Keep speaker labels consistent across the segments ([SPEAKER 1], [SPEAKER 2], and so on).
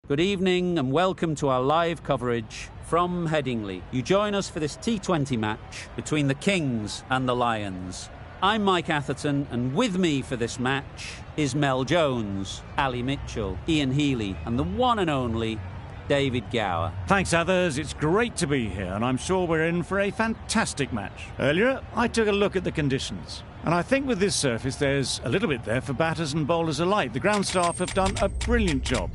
[SPEAKER 1] Good evening and welcome to our live coverage from Headingley. You join us for this T20 match between the Kings and the Lions. I'm Mike Atherton, and with me for this match is Mel Jones, Ali Mitchell, Ian Healy and the one and only David Gower.
[SPEAKER 2] Thanks, others. It's great to be here, and I'm sure we're in for a fantastic match. Earlier, I took a look at the conditions, and I think with this surface there's a little bit there for batters and bowlers alike. The ground staff have done a brilliant job.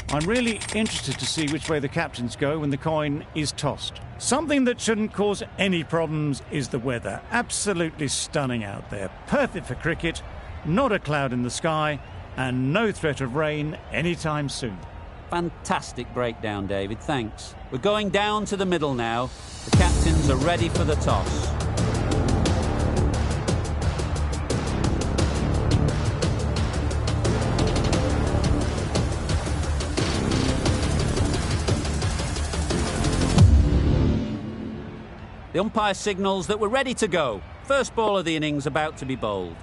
[SPEAKER 2] I'm really interested to see which way the captains go when the coin is tossed. Something that shouldn't cause any problems is the weather. Absolutely stunning out there. Perfect for cricket, not a cloud in the sky, and no threat of rain anytime soon.
[SPEAKER 1] Fantastic breakdown, David, thanks. We're going down to the middle now. The captains are ready for the toss. The umpire signals that we're ready to go. First ball of the innings about to be bowled.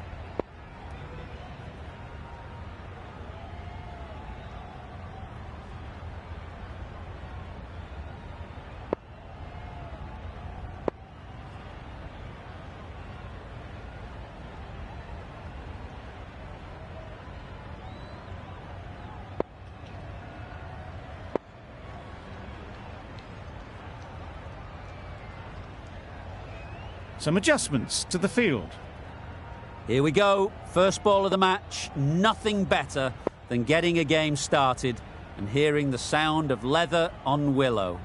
[SPEAKER 2] Some adjustments to the field.
[SPEAKER 1] Here we go. First ball of the match. Nothing better than getting a game started and hearing the sound of leather on willow.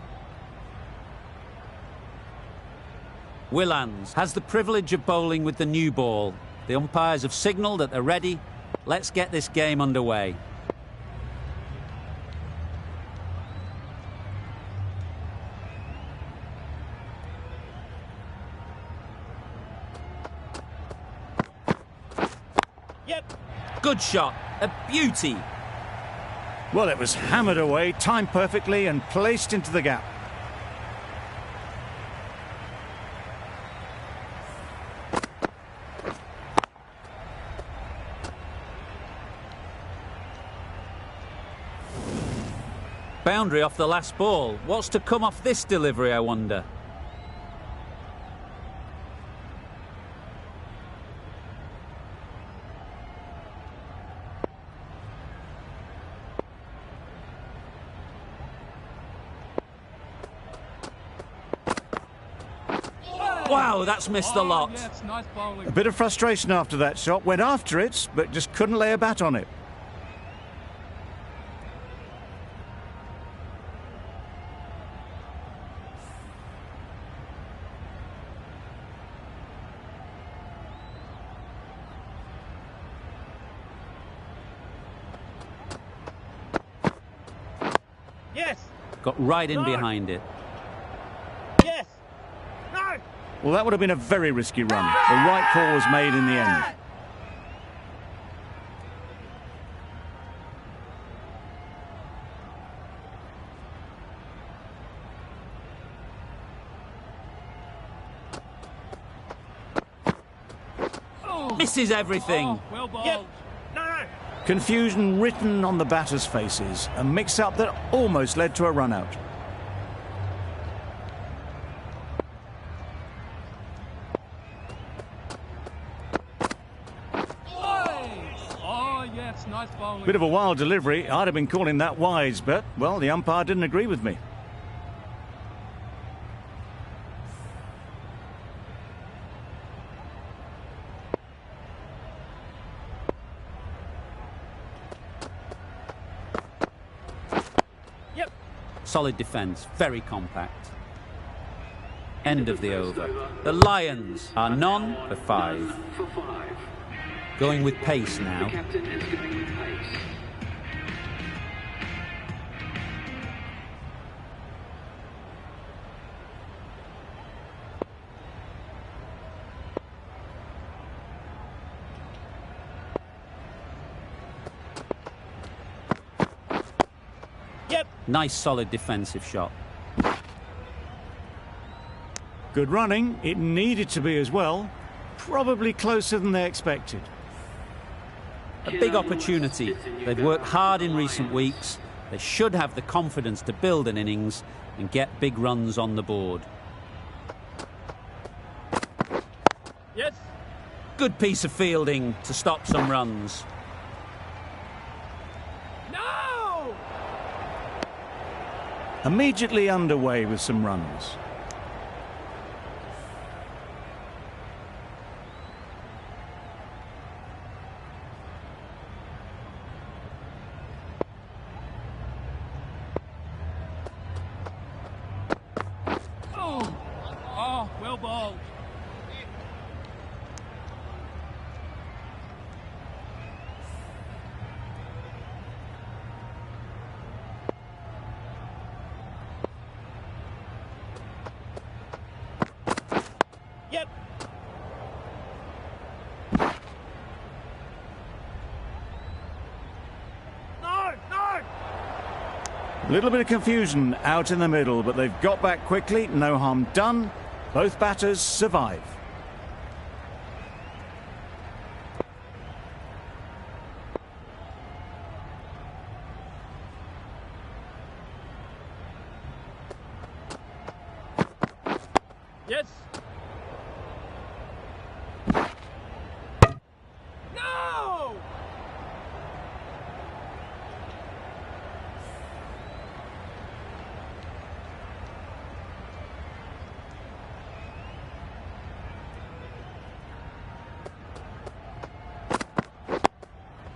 [SPEAKER 1] Willans has the privilege of bowling with the new ball. The umpires have signalled that they're ready. Let's get this game underway. Good shot, a beauty.
[SPEAKER 2] Well, it was hammered away, timed perfectly and placed into the gap.
[SPEAKER 1] Boundary off the last ball. What's to come off this delivery, I wonder? Wow, that's missed the lot.
[SPEAKER 3] Yes, nice bowling.
[SPEAKER 2] A bit of frustration after that shot. Went after it, but just couldn't lay a bat on it.
[SPEAKER 3] Yes.
[SPEAKER 1] Got right in behind it.
[SPEAKER 3] Yes. No.
[SPEAKER 2] Well, that would have been a very risky run. The right call was made in the end.
[SPEAKER 1] Misses everything.
[SPEAKER 3] Oh, well bowled. Yep. No.
[SPEAKER 2] Confusion written on the batters' faces. A mix-up that almost led to a run-out.
[SPEAKER 3] Nice bowling.
[SPEAKER 2] Bit of a wild delivery. I'd have been calling that wise, but, well, the umpire didn't agree with me.
[SPEAKER 1] Yep. Solid defence, very compact. End of the over. The Lions are none for 5. Going with pace now.
[SPEAKER 4] The captain is going with pace.
[SPEAKER 1] Yep. Nice solid defensive shot.
[SPEAKER 2] Good running. It needed to be as well. Probably closer than they expected.
[SPEAKER 1] A big opportunity. They've worked hard in recent weeks They should have the confidence to build an innings and get big runs on the board.
[SPEAKER 3] Yes.
[SPEAKER 1] Good piece of fielding to stop some runs.
[SPEAKER 3] No!
[SPEAKER 2] Immediately underway with some runs.
[SPEAKER 3] Oh, well bowled. Yep. No, no!
[SPEAKER 2] A little bit of confusion out in the middle, but they've got back quickly. No harm done. Both batters survive.
[SPEAKER 3] Yes. No!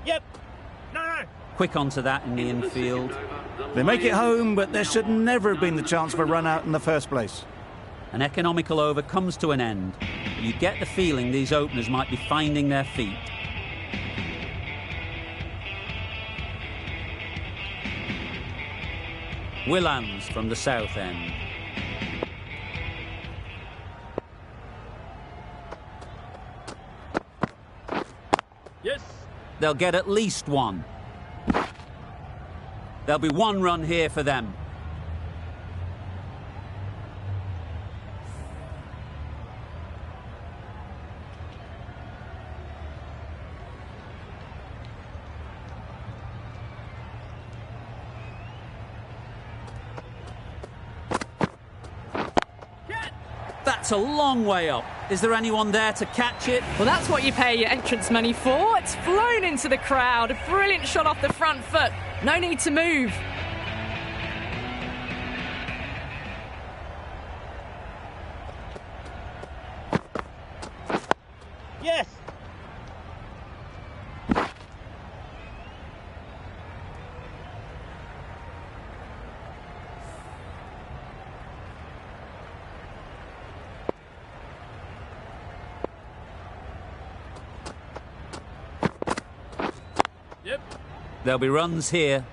[SPEAKER 3] Yep. No, no.
[SPEAKER 1] Quick onto that in the infield.
[SPEAKER 2] They make it home, but there should never have been the chance for a run out in the first place.
[SPEAKER 1] An economical over comes to an end. You get the feeling these openers might be finding their feet. Willans from the south end.
[SPEAKER 3] Yes.
[SPEAKER 1] They'll get at least one. There'll be one run here for them. That's a long way up. Is there anyone there to catch it?
[SPEAKER 5] Well, that's what you pay your entrance money for. It's flown into the crowd. A brilliant shot off the front foot. No need to move.
[SPEAKER 3] Yes. Yep.
[SPEAKER 1] There'll be runs here.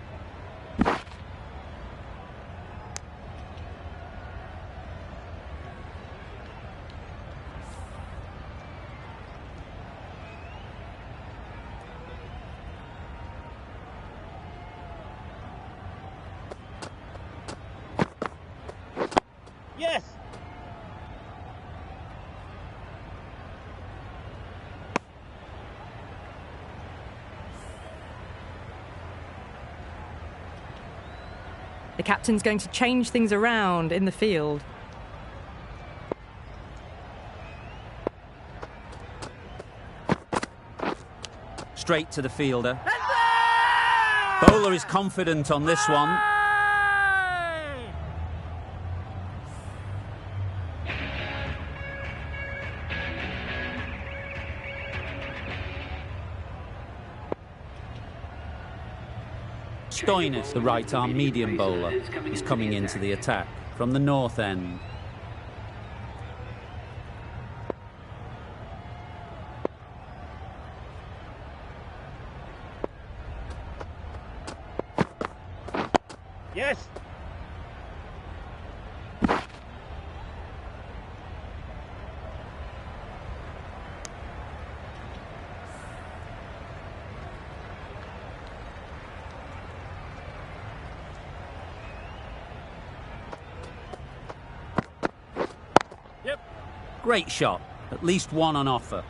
[SPEAKER 3] Yes.
[SPEAKER 5] The captain's going to change things around in the field.
[SPEAKER 1] Straight to the fielder. Bowler is confident on this one. Stoinis, the right-arm medium bowler, is coming into the attack from the north end.
[SPEAKER 3] Yes. Yep.
[SPEAKER 1] Great shot. At least one on offer.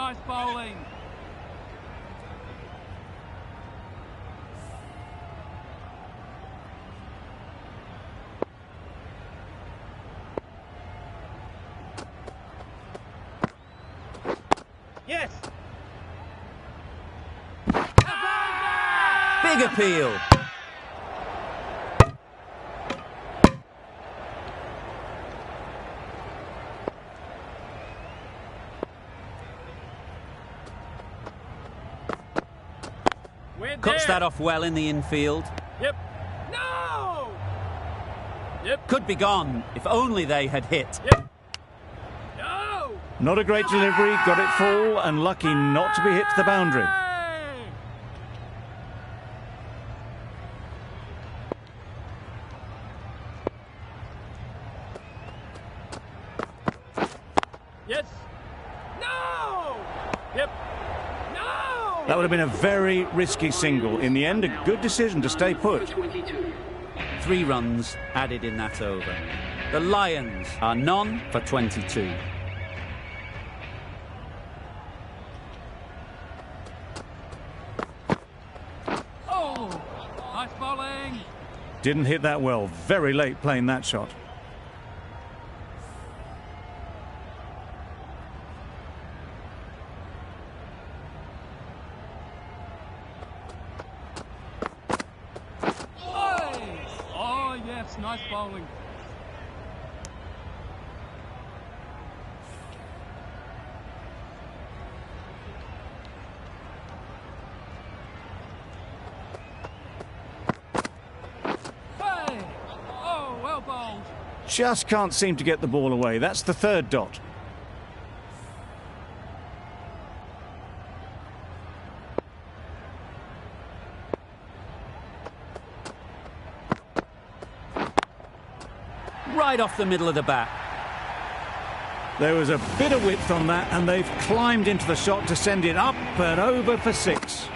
[SPEAKER 3] Nice bowling. Yes.
[SPEAKER 1] Big appeal. Cuts that off well in the infield.
[SPEAKER 3] Yep. No! Yep.
[SPEAKER 1] Could be gone if only they had hit.
[SPEAKER 3] Yep. No!
[SPEAKER 2] Not a great delivery, got it full and lucky not to be hit to the boundary.
[SPEAKER 3] Hey! Yes. No! Yep. No!
[SPEAKER 2] That would have been a very risky single. In the end, a good decision to stay put.
[SPEAKER 4] 22.
[SPEAKER 1] 3 runs added in that over. The Lions are none for 22.
[SPEAKER 3] Oh! Nice bowling.
[SPEAKER 2] Didn't hit that well. Very late playing that shot.
[SPEAKER 3] Oh, yes, nice bowling. Hey! Oh, well bowled.
[SPEAKER 2] Just can't seem to get the ball away. That's the 3rd dot.
[SPEAKER 1] Right off the middle of the bat.
[SPEAKER 2] There was a bit of width on that, and they've climbed into the shot to send it up and over for 6.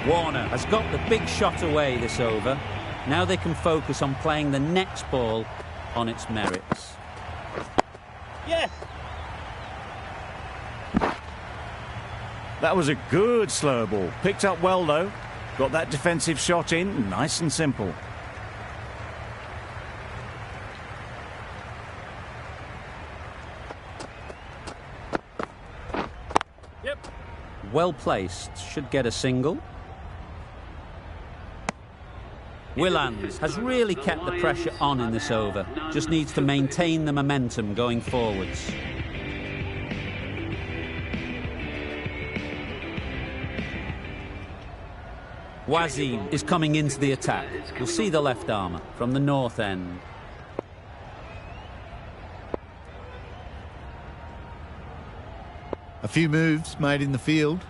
[SPEAKER 1] Warner has got the big shot away this over. Now they can focus on playing the next ball on its merits.
[SPEAKER 3] Yes!
[SPEAKER 2] That was a good slow ball. Picked up well, though. Got that defensive shot in, nice and simple.
[SPEAKER 3] Yep.
[SPEAKER 1] Well placed, should get a single. Willans has really kept the pressure on in this over. Just needs to maintain the momentum going forwards. Wazim is coming into the attack. We'll see the left armour from the north end.
[SPEAKER 6] A few moves made in the field.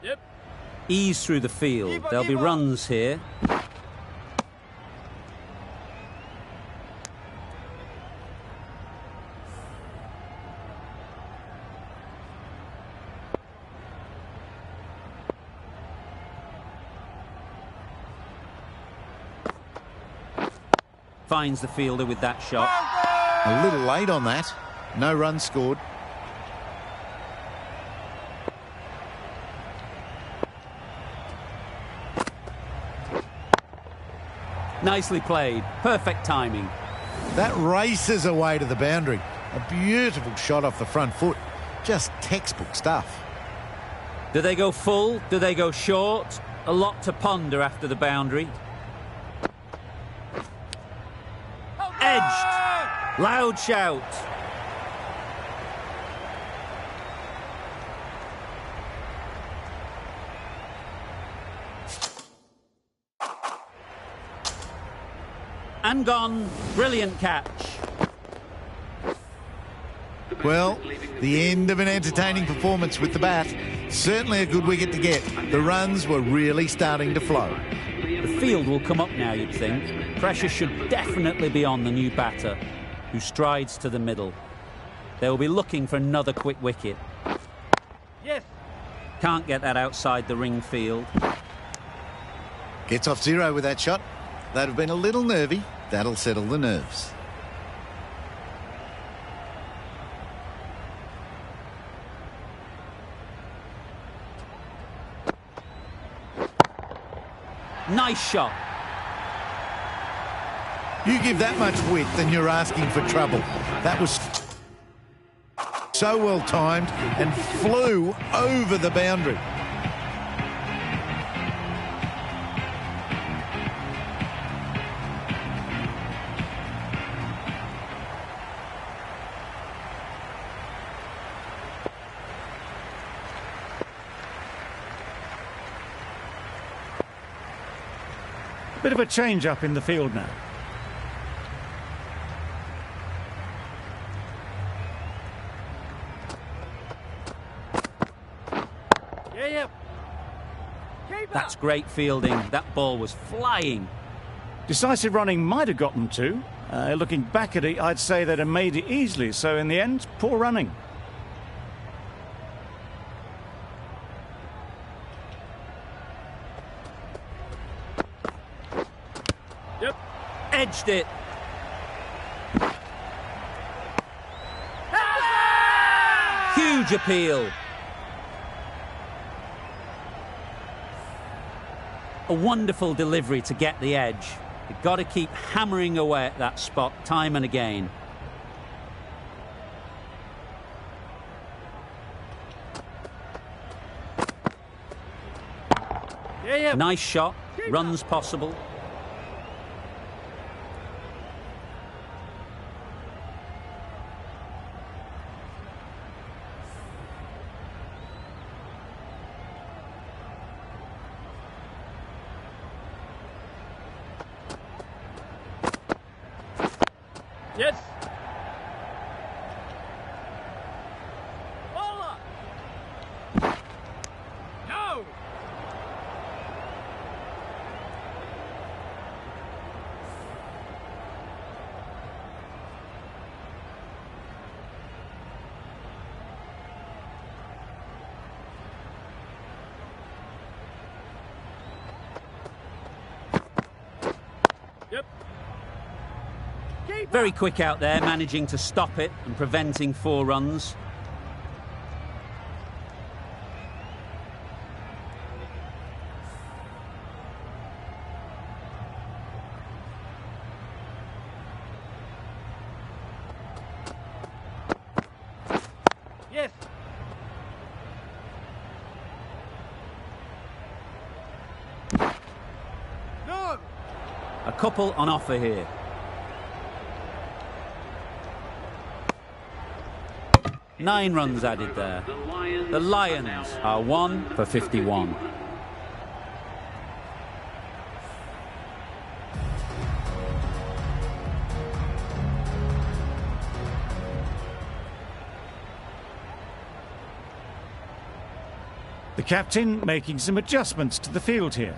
[SPEAKER 3] Yep.
[SPEAKER 1] Ease through the field. There'll be runs here. Finds the fielder with that shot.
[SPEAKER 6] A little late on that. No runs scored.
[SPEAKER 1] Nicely played. Perfect timing.
[SPEAKER 6] That races away to the boundary. A beautiful shot off the front foot. Just textbook stuff.
[SPEAKER 1] Do they go full? Do they go short? A lot to ponder after the boundary. Edged. Loud shout. And gone. Brilliant catch.
[SPEAKER 6] Well, the end of an entertaining performance with the bat. Certainly a good wicket to get. The runs were really starting to flow.
[SPEAKER 1] The field will come up now, you'd think. Pressure should definitely be on the new batter, who strides to the middle. They will be looking for another quick wicket.
[SPEAKER 3] Yes.
[SPEAKER 1] Can't get that outside the ring field.
[SPEAKER 6] Gets off zero with that shot. They'd have been a little nervy. That'll settle the nerves.
[SPEAKER 1] Nice shot.
[SPEAKER 6] You give that much width and you're asking for trouble. That was so well timed and flew over the boundary.
[SPEAKER 2] Bit of a change up in the field now.
[SPEAKER 3] Yeah.
[SPEAKER 1] That's great fielding. That ball was flying.
[SPEAKER 2] Decisive running might have got them too. Looking back at it, I'd say they'd have made it easily. So in the end, poor running.
[SPEAKER 3] Yep.
[SPEAKER 1] Edged it. Huge appeal. A wonderful delivery to get the edge. You've got to keep hammering away at that spot time and again.
[SPEAKER 3] Yeah.
[SPEAKER 1] Nice shot. Runs possible.
[SPEAKER 3] Yes. Bowler. No. Yep.
[SPEAKER 1] Very quick out there, managing to stop it and preventing 4 runs.
[SPEAKER 3] Yes. No.
[SPEAKER 1] A couple on offer here. Nine runs added there. The Lions are 1 for 51.
[SPEAKER 2] The captain making some adjustments to the field here.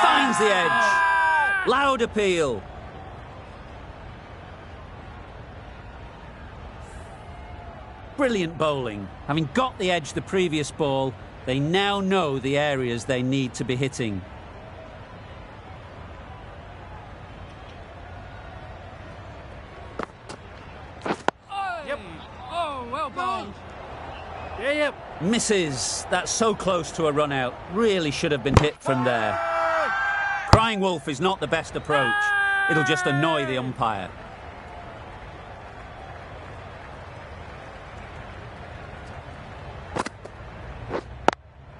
[SPEAKER 1] Finds the edge. Loud appeal. Brilliant bowling. Having got the edge the previous ball, they now know the areas they need to be hitting.
[SPEAKER 3] Yep. Oh, well bowled. Yeah.
[SPEAKER 1] Misses. That's so close to a run out. Really should have been hit from there. Crying wolf is not the best approach. It'll just annoy the umpire.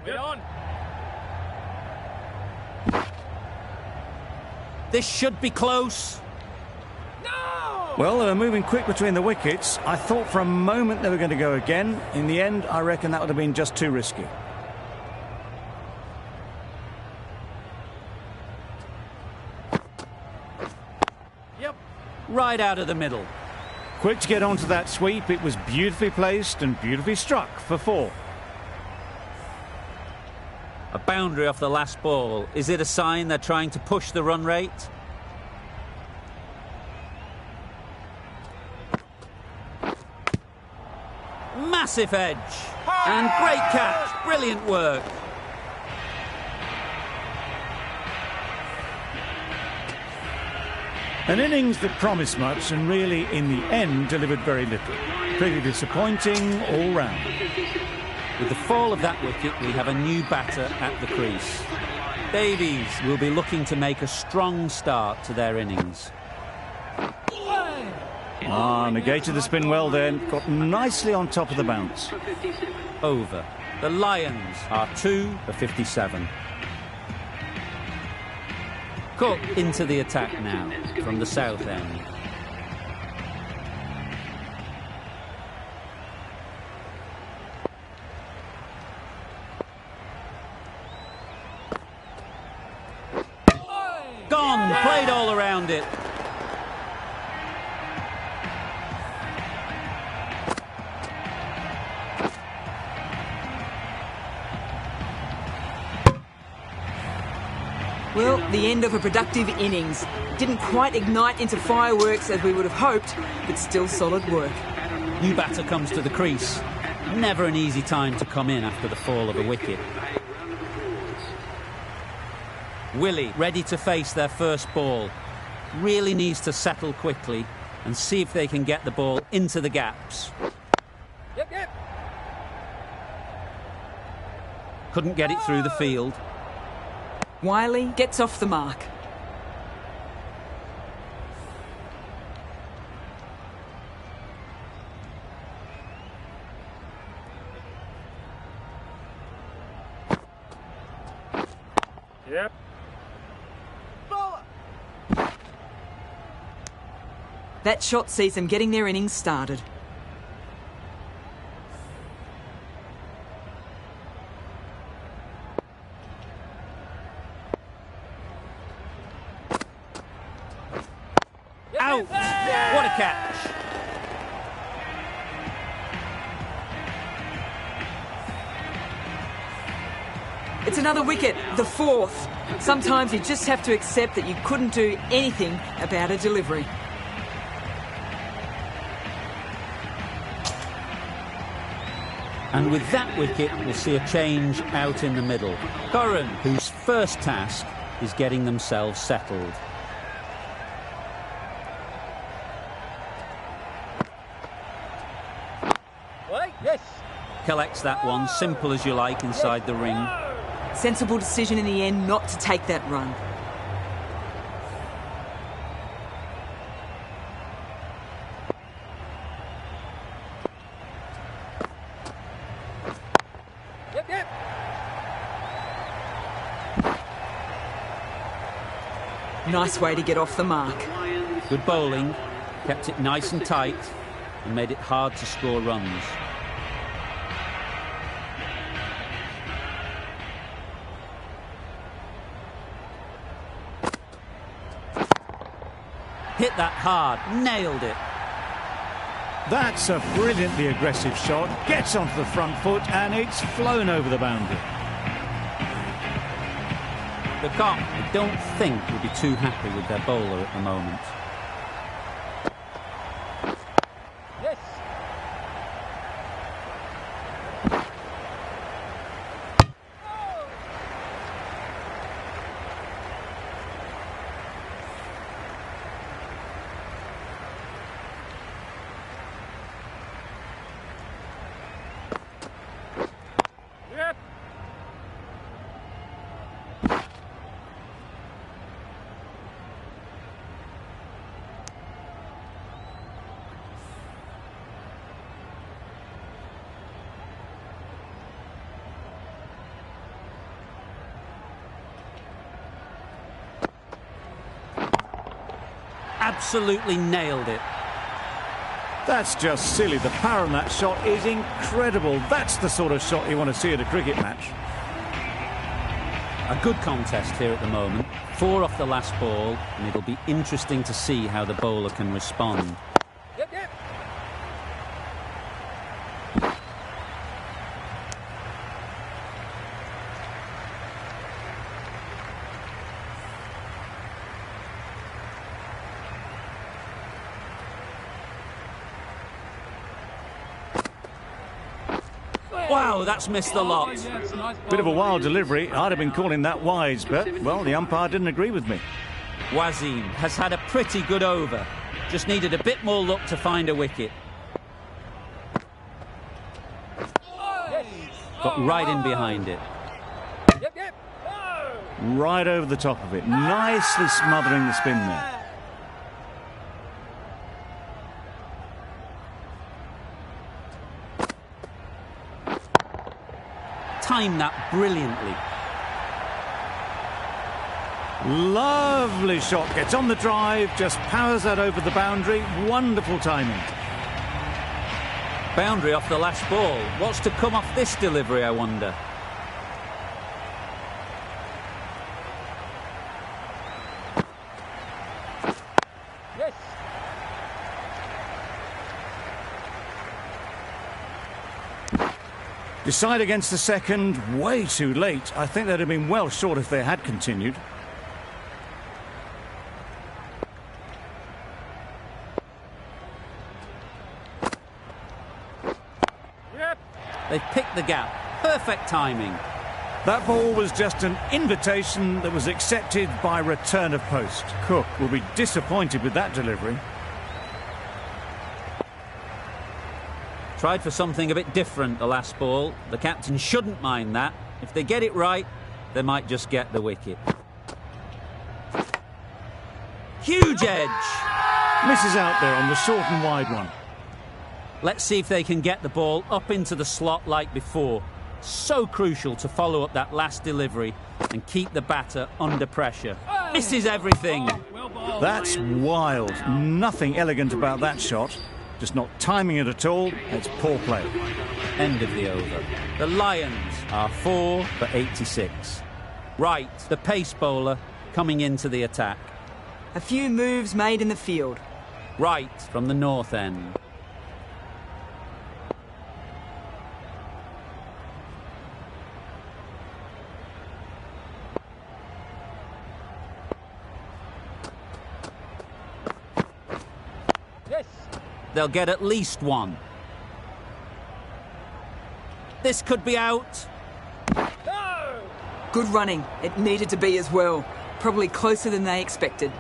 [SPEAKER 3] We're on.
[SPEAKER 1] This should be close.
[SPEAKER 3] No.
[SPEAKER 2] Well, they were moving quick between the wickets. I thought for a moment they were going to go again. In the end, I reckon that would have been just too risky.
[SPEAKER 3] Yep.
[SPEAKER 1] Right out of the middle.
[SPEAKER 2] Quick to get onto that sweep. It was beautifully placed and beautifully struck for 4.
[SPEAKER 1] A boundary off the last ball. Is it a sign they're trying to push the run rate? Massive edge. And great catch. Brilliant work.
[SPEAKER 2] An innings that promised much and really, in the end, delivered very little. Pretty disappointing all round.
[SPEAKER 1] With the fall of that wicket, we have a new batter at the crease. Davies will be looking to make a strong start to their innings.
[SPEAKER 2] Negated the spin well then. Got nicely on top of the bounce.
[SPEAKER 1] Over. The Lions are 2 for 57. Cook into the attack now from the south end. Gone, played all around it.
[SPEAKER 7] Well, the end of a productive innings. Didn't quite ignite into fireworks as we would have hoped, but still solid work.
[SPEAKER 1] New batter comes to the crease. Never an easy time to come in after the fall of a wicket. Willie ready to face their first ball. Really needs to settle quickly and see if they can get the ball into the gaps.
[SPEAKER 3] Yep.
[SPEAKER 1] Couldn't get it through the field.
[SPEAKER 7] Wiley gets off the mark.
[SPEAKER 3] Yep.
[SPEAKER 7] That shot sees them getting their innings started.
[SPEAKER 1] Out! What a catch!
[SPEAKER 7] It's another wicket, the fourth. Sometimes you just have to accept that you couldn't do anything about a delivery.
[SPEAKER 1] And with that wicket, we'll see a change out in the middle. Curran, whose first task is getting themselves settled.
[SPEAKER 3] Right, yes.
[SPEAKER 1] Collects that one, simple as you like, inside the ring.
[SPEAKER 7] Sensible decision in the end not to take that run.
[SPEAKER 3] Yep.
[SPEAKER 7] Nice way to get off the mark.
[SPEAKER 1] Good bowling, kept it nice and tight, and made it hard to score runs. Hit that hard, nailed it.
[SPEAKER 2] That's a brilliantly aggressive shot. Gets onto the front foot and it's flown over the boundary.
[SPEAKER 1] The Cock, I don't think, will be too happy with their bowler at the moment.
[SPEAKER 3] Yes. Yep.
[SPEAKER 1] Absolutely nailed it.
[SPEAKER 2] That's just silly. The power on that shot is incredible. That's the sort of shot you want to see at a cricket match.
[SPEAKER 1] A good contest here at the moment. 4 off the last ball, and it'll be interesting to see how the bowler can respond.
[SPEAKER 3] Yep.
[SPEAKER 1] Wow, that's missed the lot.
[SPEAKER 2] Bit of a wild delivery. I'd have been calling that wise, but, well, the umpire didn't agree with me.
[SPEAKER 1] Wasim has had a pretty good over. Just needed a bit more luck to find a wicket. Got right in behind it.
[SPEAKER 3] Yep, yep.
[SPEAKER 2] Right over the top of it. Nicely smothering the spin there.
[SPEAKER 1] Timed that brilliantly.
[SPEAKER 2] Lovely shot. Gets on the drive, just powers that over the boundary. Wonderful timing.
[SPEAKER 1] Boundary off the last ball. What's to come off this delivery, I wonder?
[SPEAKER 3] Yes.
[SPEAKER 2] Decide against the second, way too late. I think they'd have been well short if they had continued.
[SPEAKER 3] Yep.
[SPEAKER 1] They've picked the gap. Perfect timing.
[SPEAKER 2] That ball was just an invitation that was accepted by return of post. Cook will be disappointed with that delivery.
[SPEAKER 1] Tried for something a bit different the last ball. The captain shouldn't mind that. If they get it right, they might just get the wicket. Huge edge!
[SPEAKER 2] Misses out there on the short and wide one.
[SPEAKER 1] Let's see if they can get the ball up into the slot like before. So crucial to follow up that last delivery and keep the batter under pressure. Misses everything.
[SPEAKER 2] That's wild. Nothing elegant about that shot. Just not timing it at all. It's poor play.
[SPEAKER 1] End of the over. The Lions are 4 for 86. Wright, the pace bowler, coming into the attack.
[SPEAKER 7] A few moves made in the field.
[SPEAKER 1] Wright from the north end.
[SPEAKER 3] Yes.
[SPEAKER 1] They'll get at least one. This could be out.
[SPEAKER 3] No.
[SPEAKER 7] Good running. It needed to be as well. Probably closer than they expected.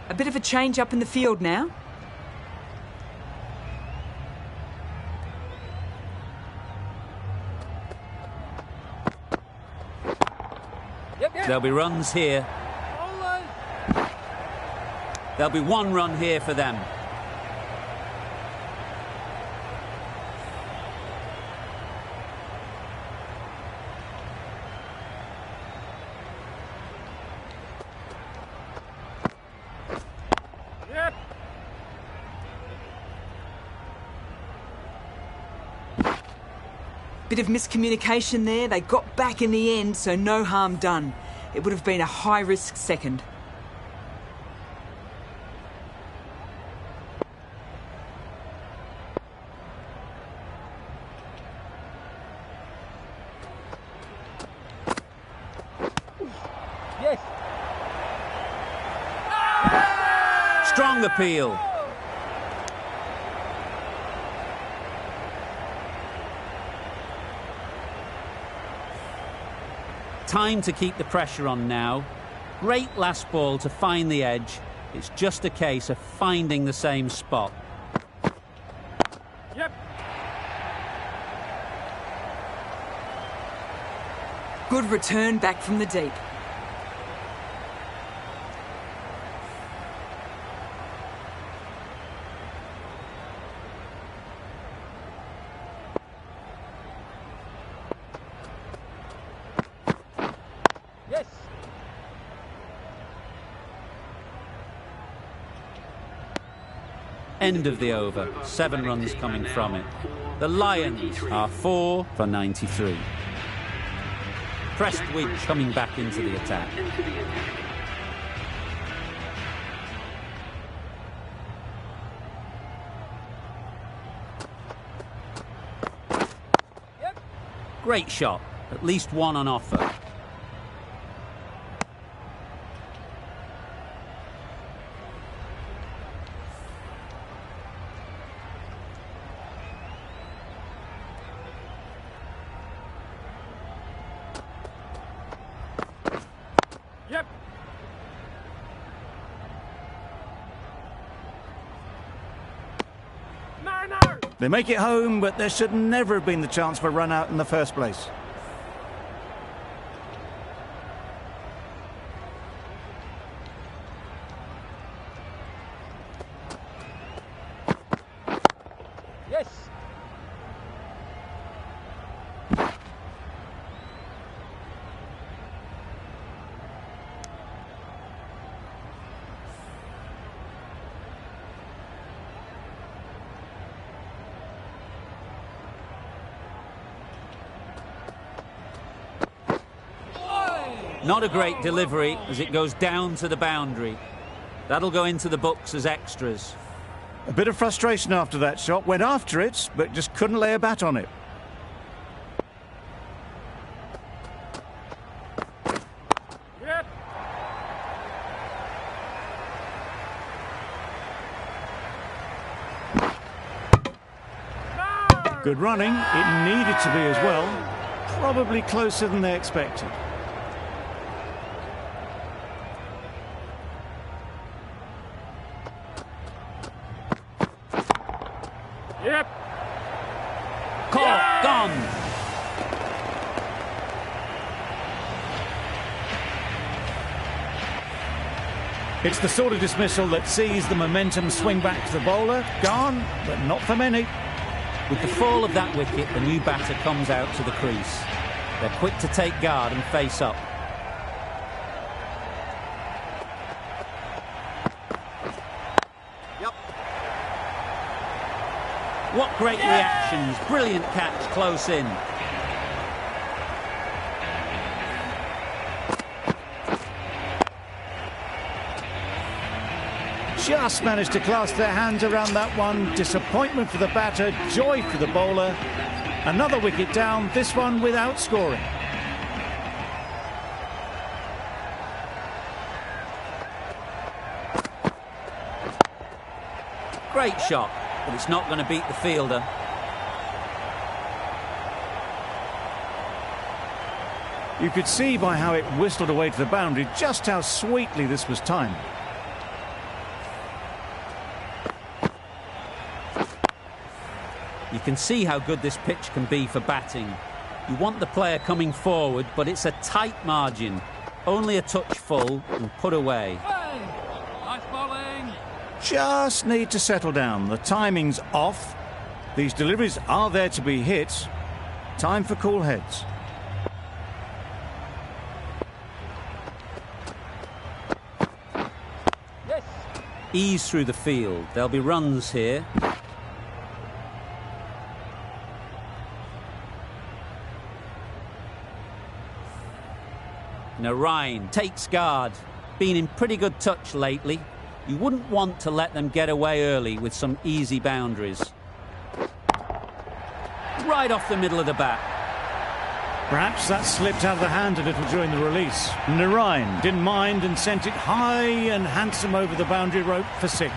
[SPEAKER 7] A bit of a change up in the field now.
[SPEAKER 3] Yep, yep.
[SPEAKER 1] There'll be runs here.
[SPEAKER 3] Bowlers.
[SPEAKER 1] There'll be one run here for them.
[SPEAKER 3] Yep.
[SPEAKER 7] Bit of miscommunication there. They got back in the end, so no harm done. It would have been a high-risk second.
[SPEAKER 3] Yes.
[SPEAKER 1] Strong appeal. Time to keep the pressure on now. Great last ball to find the edge. It's just a case of finding the same spot.
[SPEAKER 3] Yep.
[SPEAKER 7] Good return back from the deep.
[SPEAKER 3] Yes.
[SPEAKER 1] End of the over. 7 runs coming from it. The Lions are 4 for 93. Prestwich coming back into the attack. Great shot. At least one on offer.
[SPEAKER 3] Yep. No.
[SPEAKER 2] They make it home, but there should never have been the chance for a run out in the first place.
[SPEAKER 3] Yes.
[SPEAKER 1] Not a great delivery as it goes down to the boundary. That'll go into the books as extras.
[SPEAKER 2] A bit of frustration after that shot. Went after it, but just couldn't lay a bat on it.
[SPEAKER 3] Yep. No.
[SPEAKER 2] Good running. It needed to be as well. Probably closer than they expected.
[SPEAKER 3] Yep.
[SPEAKER 1] Caught, gone.
[SPEAKER 2] It's the sort of dismissal that sees the momentum swing back to the bowler. Gone, but not for many.
[SPEAKER 1] With the fall of that wicket, the new batter comes out to the crease. They're quick to take guard and face up. Yep. What great reactions. Brilliant catch close in.
[SPEAKER 2] Just managed to clasp their hands around that one. Disappointment for the batter, joy for the bowler. Another wicket down, this one without scoring.
[SPEAKER 1] Great shot, but it's not going to beat the fielder.
[SPEAKER 2] You could see by how it whistled away to the boundary just how sweetly this was timed.
[SPEAKER 1] You can see how good this pitch can be for batting. You want the player coming forward, but it's a tight margin. Only a touch full and put away.
[SPEAKER 3] Hey. Nice bowling.
[SPEAKER 2] Just need to settle down. The timing's off. These deliveries are there to be hit. Time for cool heads.
[SPEAKER 3] Yes.
[SPEAKER 1] Ease through the field. There'll be runs here. Narine takes guard. Been in pretty good touch lately. You wouldn't want to let them get away early with some easy boundaries. Right off the middle of the bat.
[SPEAKER 2] Perhaps that slipped out of the hand a little during the release. Narine didn't mind and sent it high and handsome over the boundary rope for 6.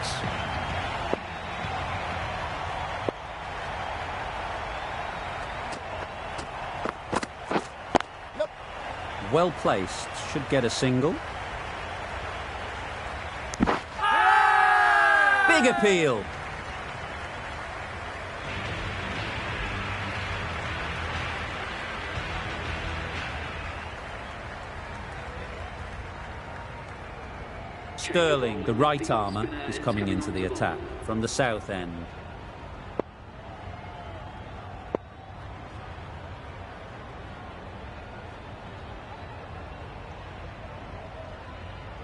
[SPEAKER 1] Well placed. Should get a single. Big appeal. Sterling, the right armour, is coming into the attack from the south end.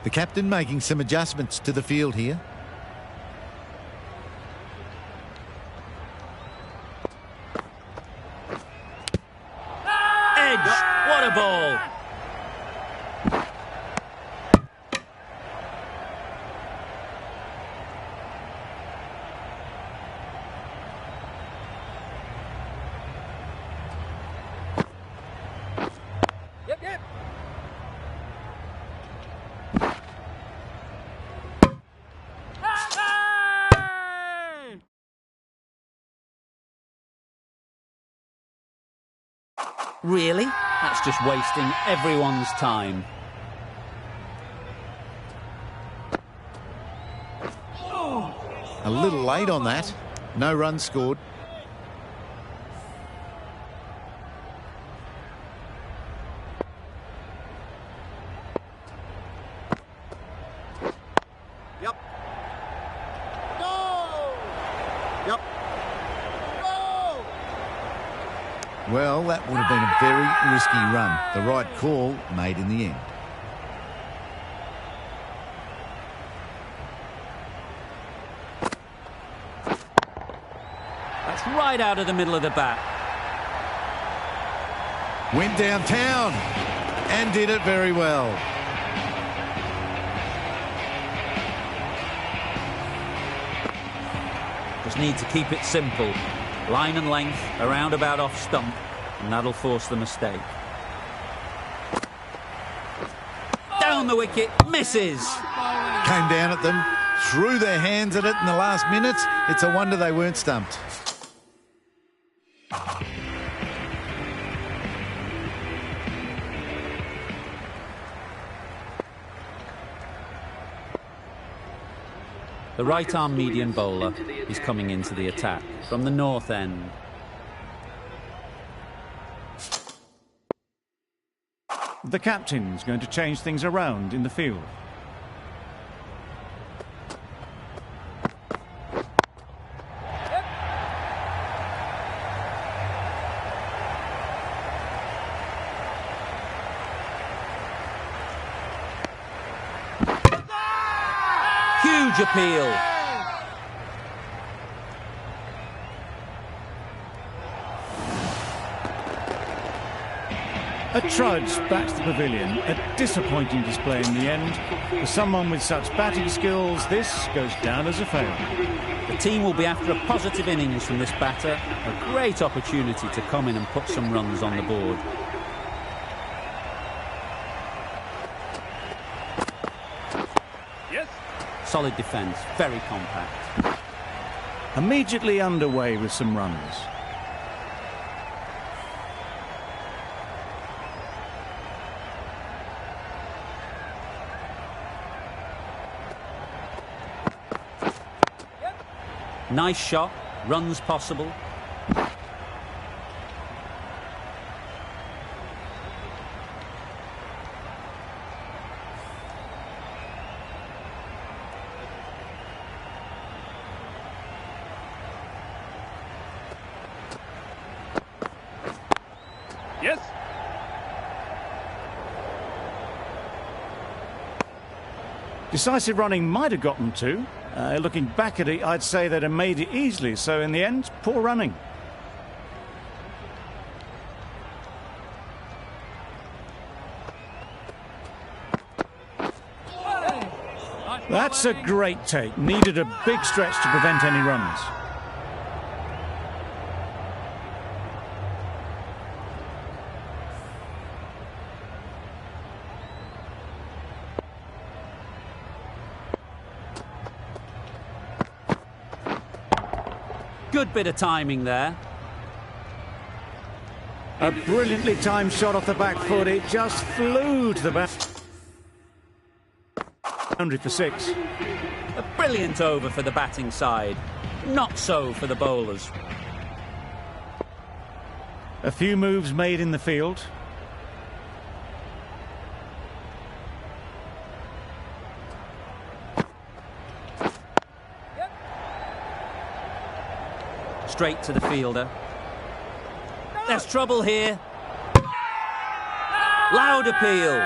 [SPEAKER 6] The captain making some adjustments to the field here.
[SPEAKER 1] Edge! What a ball! Really? That's just wasting everyone's time.
[SPEAKER 6] A little late on that. No runs scored.
[SPEAKER 1] Yep. Go! Yep. Go!
[SPEAKER 6] Well, that would have been a very risky run. The right call made in the end.
[SPEAKER 1] That's right out of the middle of the bat.
[SPEAKER 6] Went downtown and did it very well.
[SPEAKER 1] Just need to keep it simple. Line and length, around about off stump, and that'll force the mistake. Down the wicket, misses.
[SPEAKER 6] Came down at them, threw their hands at it in the last minute. It's a wonder they weren't stumped.
[SPEAKER 1] The right-arm medium bowler is coming into the attack from the north end.
[SPEAKER 2] The captain's going to change things around in the field.
[SPEAKER 1] Huge appeal.
[SPEAKER 2] A trudge back to the pavilion, a disappointing display in the end. For someone with such batting skills, this goes down as a failure.
[SPEAKER 1] The team will be after a positive innings from this batter. A great opportunity to come in and put some runs on the board.
[SPEAKER 3] Yes.
[SPEAKER 1] Solid defence, very compact.
[SPEAKER 2] Immediately underway with some runs.
[SPEAKER 1] Nice shot, runs possible.
[SPEAKER 3] Yes.
[SPEAKER 2] Decisive running might have gotten two. Looking back at it, I'd say they'd have made it easily. So in the end, poor running. That's a great take. Needed a big stretch to prevent any runs.
[SPEAKER 1] Good bit of timing there.
[SPEAKER 2] A brilliantly timed shot off the back foot. It just flew to the back. Boundary for six.
[SPEAKER 1] A brilliant over for the batting side. Not so for the bowlers.
[SPEAKER 2] A few moves made in the field.
[SPEAKER 1] Straight to the fielder. There's trouble here. Loud appeal.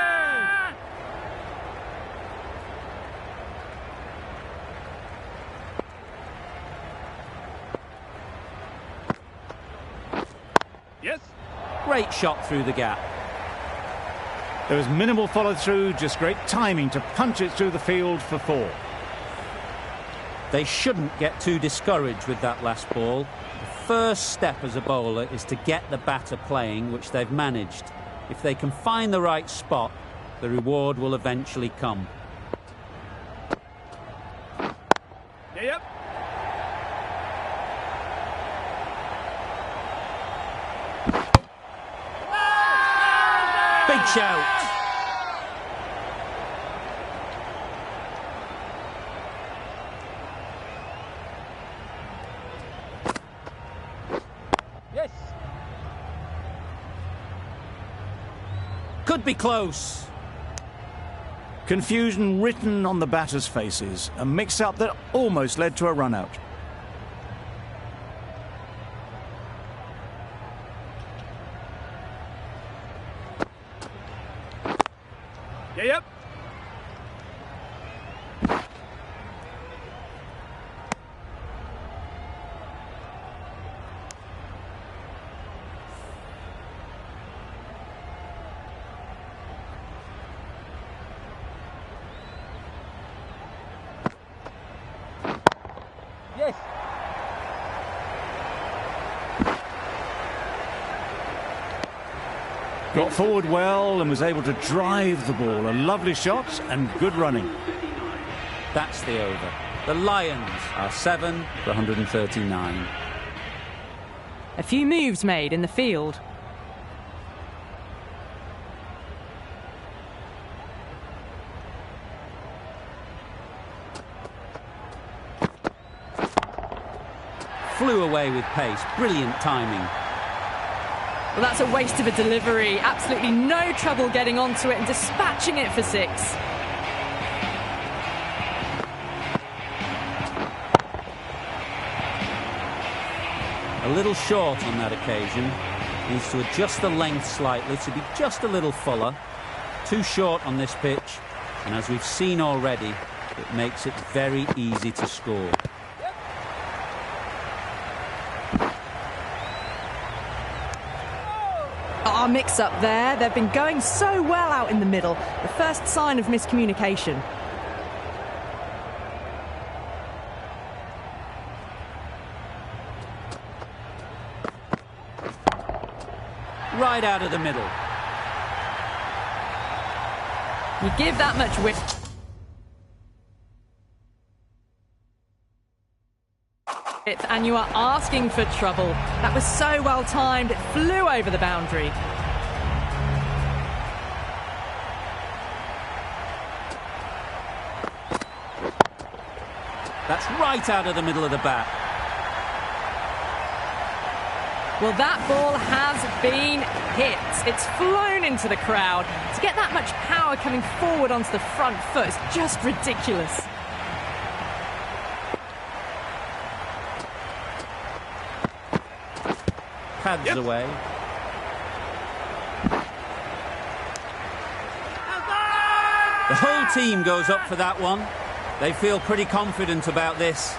[SPEAKER 3] Yes.
[SPEAKER 1] Great shot through the gap.
[SPEAKER 2] There was minimal follow-through, just great timing to punch it through the field for four.
[SPEAKER 1] They shouldn't get too discouraged with that last ball. The first step as a bowler is to get the batter playing, which they've managed. If they can find the right spot, the reward will eventually come.
[SPEAKER 3] Yep.
[SPEAKER 1] shout.
[SPEAKER 3] Yes.
[SPEAKER 1] Could be close.
[SPEAKER 2] Confusion written on the batters' faces. A mix-up that almost led to a run-out.
[SPEAKER 3] Yep. Yes.
[SPEAKER 2] Got forward well and was able to drive the ball. A lovely shot and good running.
[SPEAKER 1] That's the over. The Lions are 7 for 139.
[SPEAKER 5] A few moves made in the field.
[SPEAKER 1] Flew away with pace. Brilliant timing.
[SPEAKER 5] Well, that's a waste of a delivery. Absolutely no trouble getting onto it and dispatching it for 6.
[SPEAKER 1] A little short on that occasion. Needs to adjust the length slightly to be just a little fuller. Too short on this pitch, and as we've seen already, it makes it very easy to score.
[SPEAKER 5] Our mix-up there. They've been going so well out in the middle. The first sign of miscommunication.
[SPEAKER 1] Right out of the middle.
[SPEAKER 5] You give that much width, and you are asking for trouble. That was so well timed, it flew over the boundary.
[SPEAKER 1] That's right out of the middle of the bat.
[SPEAKER 5] Well, that ball has been hit. It's flown into the crowd. To get that much power coming forward onto the front foot is just ridiculous.
[SPEAKER 1] Pads away. The whole team goes up for that one. They feel pretty confident about this.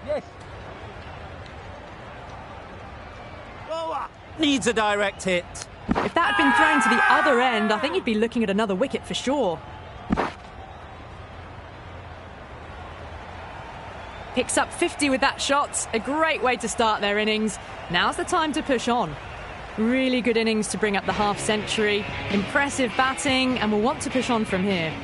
[SPEAKER 3] Yes.
[SPEAKER 1] Needs a direct hit.
[SPEAKER 5] If that had been thrown to the other end, I think you'd be looking at another wicket for sure. Picks up 50 with that shot. A great way to start their innings. Now's the time to push on. Really good innings to bring up the half-century. Impressive batting, and we'll want to push on from here.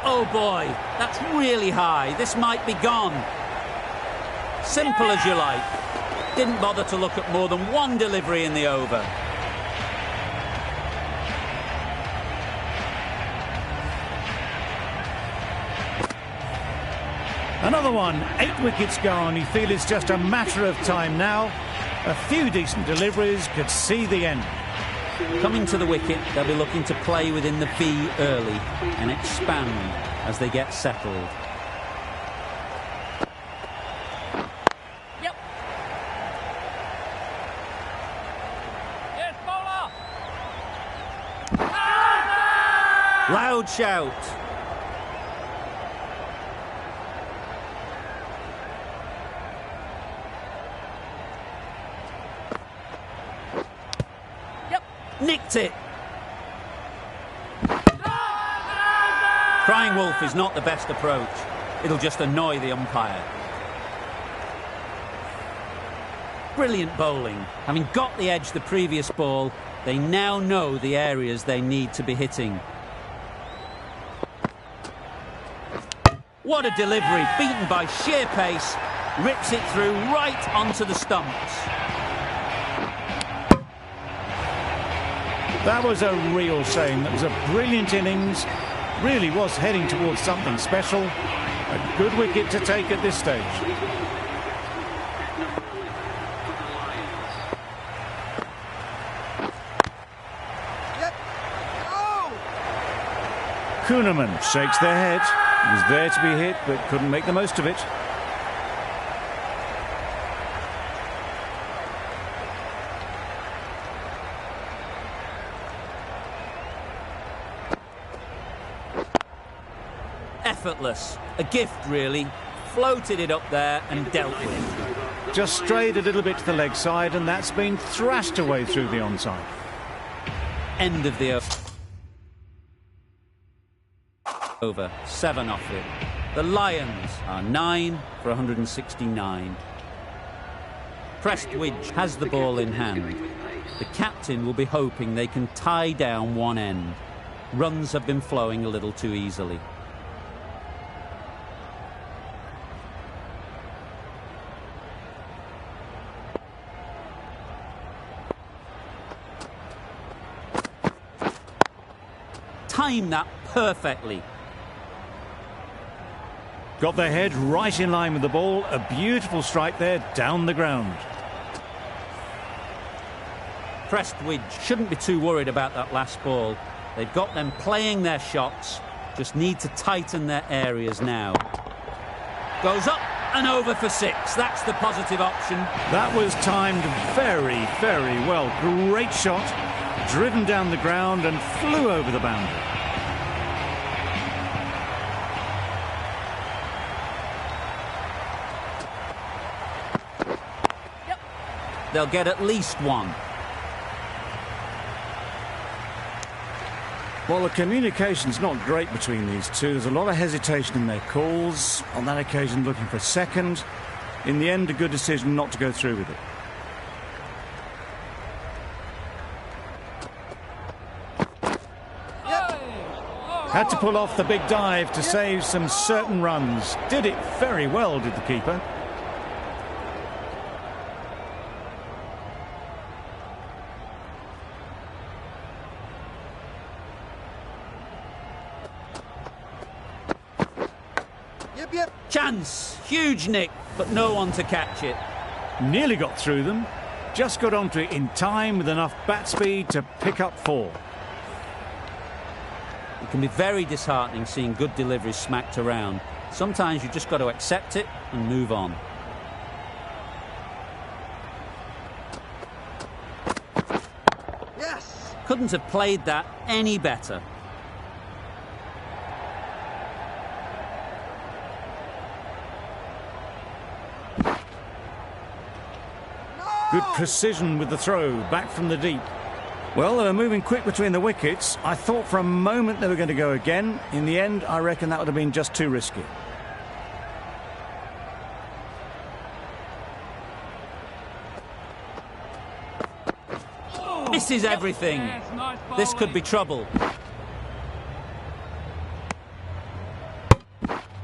[SPEAKER 1] Oh boy, that's really high. This might be gone. Simple as you like. Didn't bother to look at more than one delivery in the over.
[SPEAKER 2] Another one. 8 wickets gone. You feel it's just a matter of time now. A few decent deliveries could see the end.
[SPEAKER 1] Coming to the wicket, they'll be looking to play within the V early and expand as they get settled.
[SPEAKER 3] Yep. Yes, bowler.
[SPEAKER 1] Loud shout. Nicked it. Crying wolf is not the best approach. It'll just annoy the umpire. Brilliant bowling. Having got the edge the previous ball, they now know the areas they need to be hitting. What a delivery, beaten by sheer pace, rips it through right onto the stumps.
[SPEAKER 2] That was a real shame. That was a brilliant innings. Really was heading towards something special. A good wicket to take at this stage. Kuhneman shakes their head. He was there to be hit, but couldn't make the most of it.
[SPEAKER 1] Effortless. A gift, really. Floated it up there and dealt with.
[SPEAKER 2] Just strayed a little bit to the leg side, and that's been thrashed away through the onside.
[SPEAKER 1] End of the over. 7 off it. The Lions are 9 for 169. Prestwidge has the ball in hand. The captain will be hoping they can tie down one end. Runs have been flowing a little too easily. Time that perfectly.
[SPEAKER 2] Got their head right in line with the ball. A beautiful strike there down the ground.
[SPEAKER 1] Prestwidge shouldn't be too worried about that last ball. They've got them playing their shots. Just need to tighten their areas now. Goes up and over for 6. That's the positive option.
[SPEAKER 2] That was timed very, very well. Great shot. Driven down the ground and flew over the boundary.
[SPEAKER 1] They'll get at least one.
[SPEAKER 2] Well, the communication's not great between these two. There's a lot of hesitation in their calls. On that occasion, looking for a second. In the end, a good decision not to go through with it. Had to pull off the big dive to save some certain runs. Did it very well, did the keeper.
[SPEAKER 1] Chance, huge nick, but no one to catch it.
[SPEAKER 2] Nearly got through them. Just got onto it in time with enough bat speed to pick up 4.
[SPEAKER 1] It can be very disheartening seeing good deliveries smacked around. Sometimes you've just got to accept it and move on.
[SPEAKER 7] Yes!
[SPEAKER 1] Couldn't have played that any better.
[SPEAKER 2] Good precision with the throw, back from the deep. Well, they were moving quick between the wickets. I thought for a moment they were going to go again. In the end, I reckon that would have been just too risky.
[SPEAKER 1] Misses everything. This could be trouble.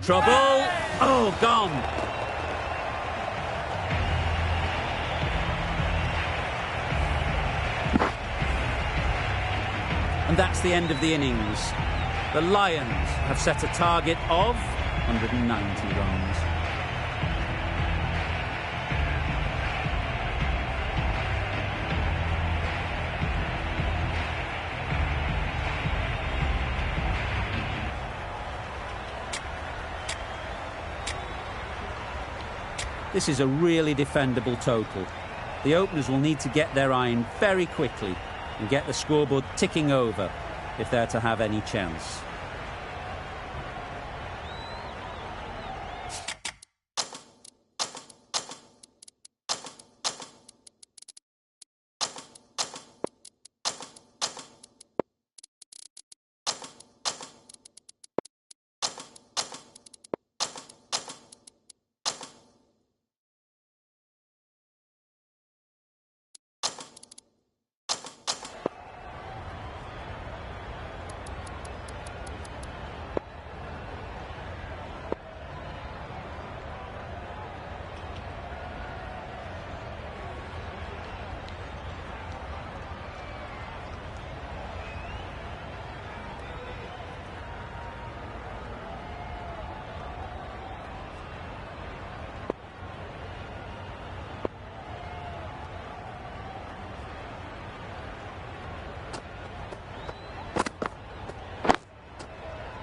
[SPEAKER 1] Trouble. Oh, gone. And that's the end of the innings. The Lions have set a target of 190 runs. This is a really defendable total. The openers will need to get their iron very quickly and get the scoreboard ticking over if they're to have any chance.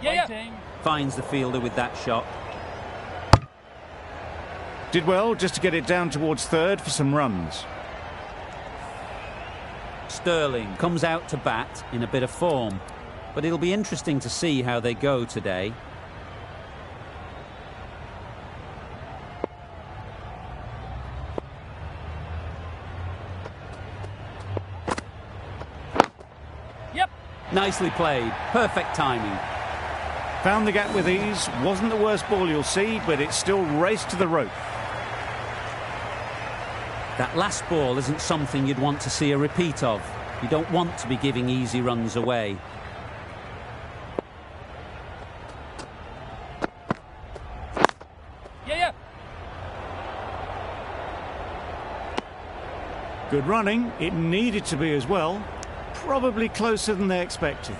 [SPEAKER 3] Waiting.
[SPEAKER 1] Finds the fielder with that shot.
[SPEAKER 2] Did well just to get it down towards third for some runs.
[SPEAKER 1] Sterling comes out to bat in a bit of form, but it'll be interesting to see how they go today.
[SPEAKER 3] Yep.
[SPEAKER 1] Nicely played, perfect timing.
[SPEAKER 2] Found the gap with ease. Wasn't the worst ball you'll see, but it still raced to the rope.
[SPEAKER 1] That last ball isn't something you'd want to see a repeat of. You don't want to be giving easy runs away.
[SPEAKER 3] Yeah.
[SPEAKER 2] Good running. It needed to be as well. Probably closer than they expected.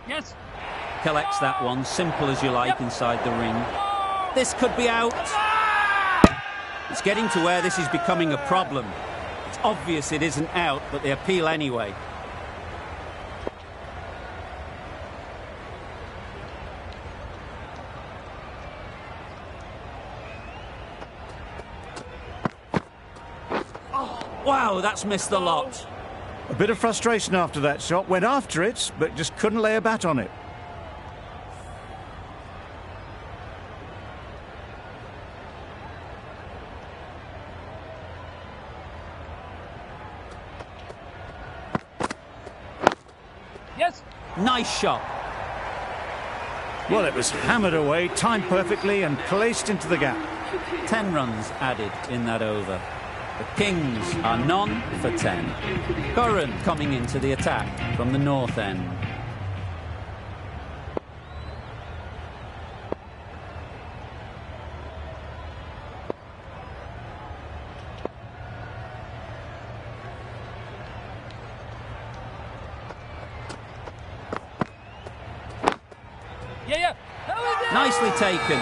[SPEAKER 3] Yes.
[SPEAKER 1] Collects that one, simple as you like, inside the ring. This could be out. It's getting to where this is becoming a problem. It's obvious it isn't out, but they appeal anyway. Wow, that's missed the lot.
[SPEAKER 2] A bit of frustration after that shot. Went after it, but just couldn't lay a bat on it.
[SPEAKER 3] Yes.
[SPEAKER 1] Nice shot.
[SPEAKER 2] Well, it was hammered away, timed perfectly and placed into the gap.
[SPEAKER 1] 10 runs added in that over. The Kings are none for 10. Curran coming into the attack from the north end.
[SPEAKER 3] Yeah. That was it.
[SPEAKER 1] Nicely taken.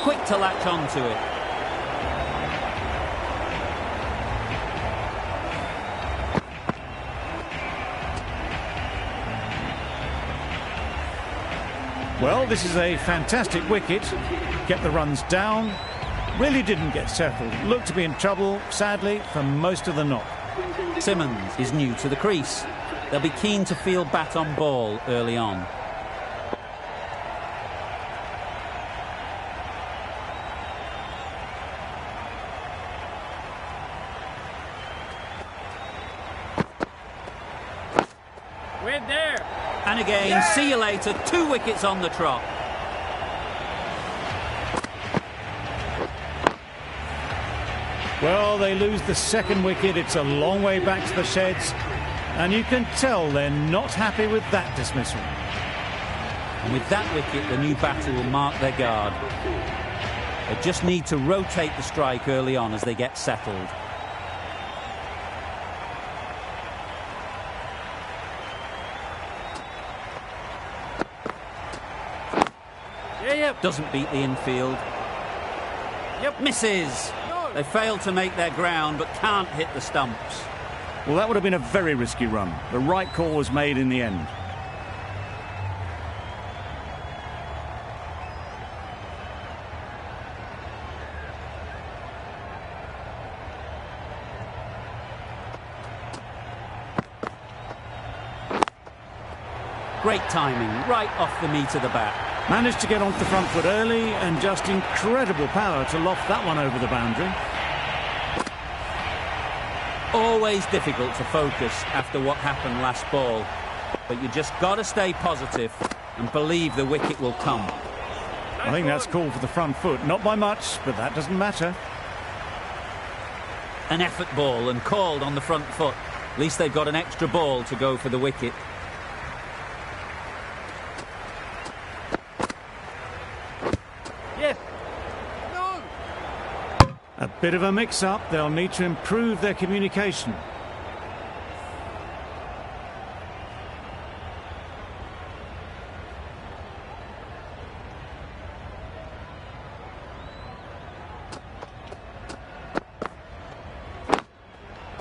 [SPEAKER 1] Quick to latch onto it.
[SPEAKER 2] Well, this is a fantastic wicket. Kept the runs down. Really didn't get settled. Looked to be in trouble, sadly, for most of the knock.
[SPEAKER 1] Simmons is new to the crease. They'll be keen to feel bat on ball early on.
[SPEAKER 3] We're there.
[SPEAKER 1] And again, see you later. 2 wickets on the trot.
[SPEAKER 2] Well, they lose the second wicket. It's a long way back to the sheds. And you can tell they're not happy with that dismissal.
[SPEAKER 1] And with that wicket, the new batter will mark their guard. They just need to rotate the strike early on as they get settled.
[SPEAKER 3] Yeah.
[SPEAKER 1] Doesn't beat the infield.
[SPEAKER 3] Yep.
[SPEAKER 1] Misses. They fail to make their ground, but can't hit the stumps.
[SPEAKER 2] Well, that would have been a very risky run. The right call was made in the end.
[SPEAKER 1] Great timing, right off the meat of the bat.
[SPEAKER 2] Managed to get onto the front foot early and just incredible power to loft that one over the boundary.
[SPEAKER 1] Always difficult to focus after what happened last ball, but you just got to stay positive and believe the wicket will come.
[SPEAKER 2] I think that's called for the front foot. Not by much, but that doesn't matter.
[SPEAKER 1] An effort ball and called on the front foot. At least they've got an extra ball to go for the wicket.
[SPEAKER 3] Yes. No.
[SPEAKER 2] A bit of a mix-up. They'll need to improve their communication.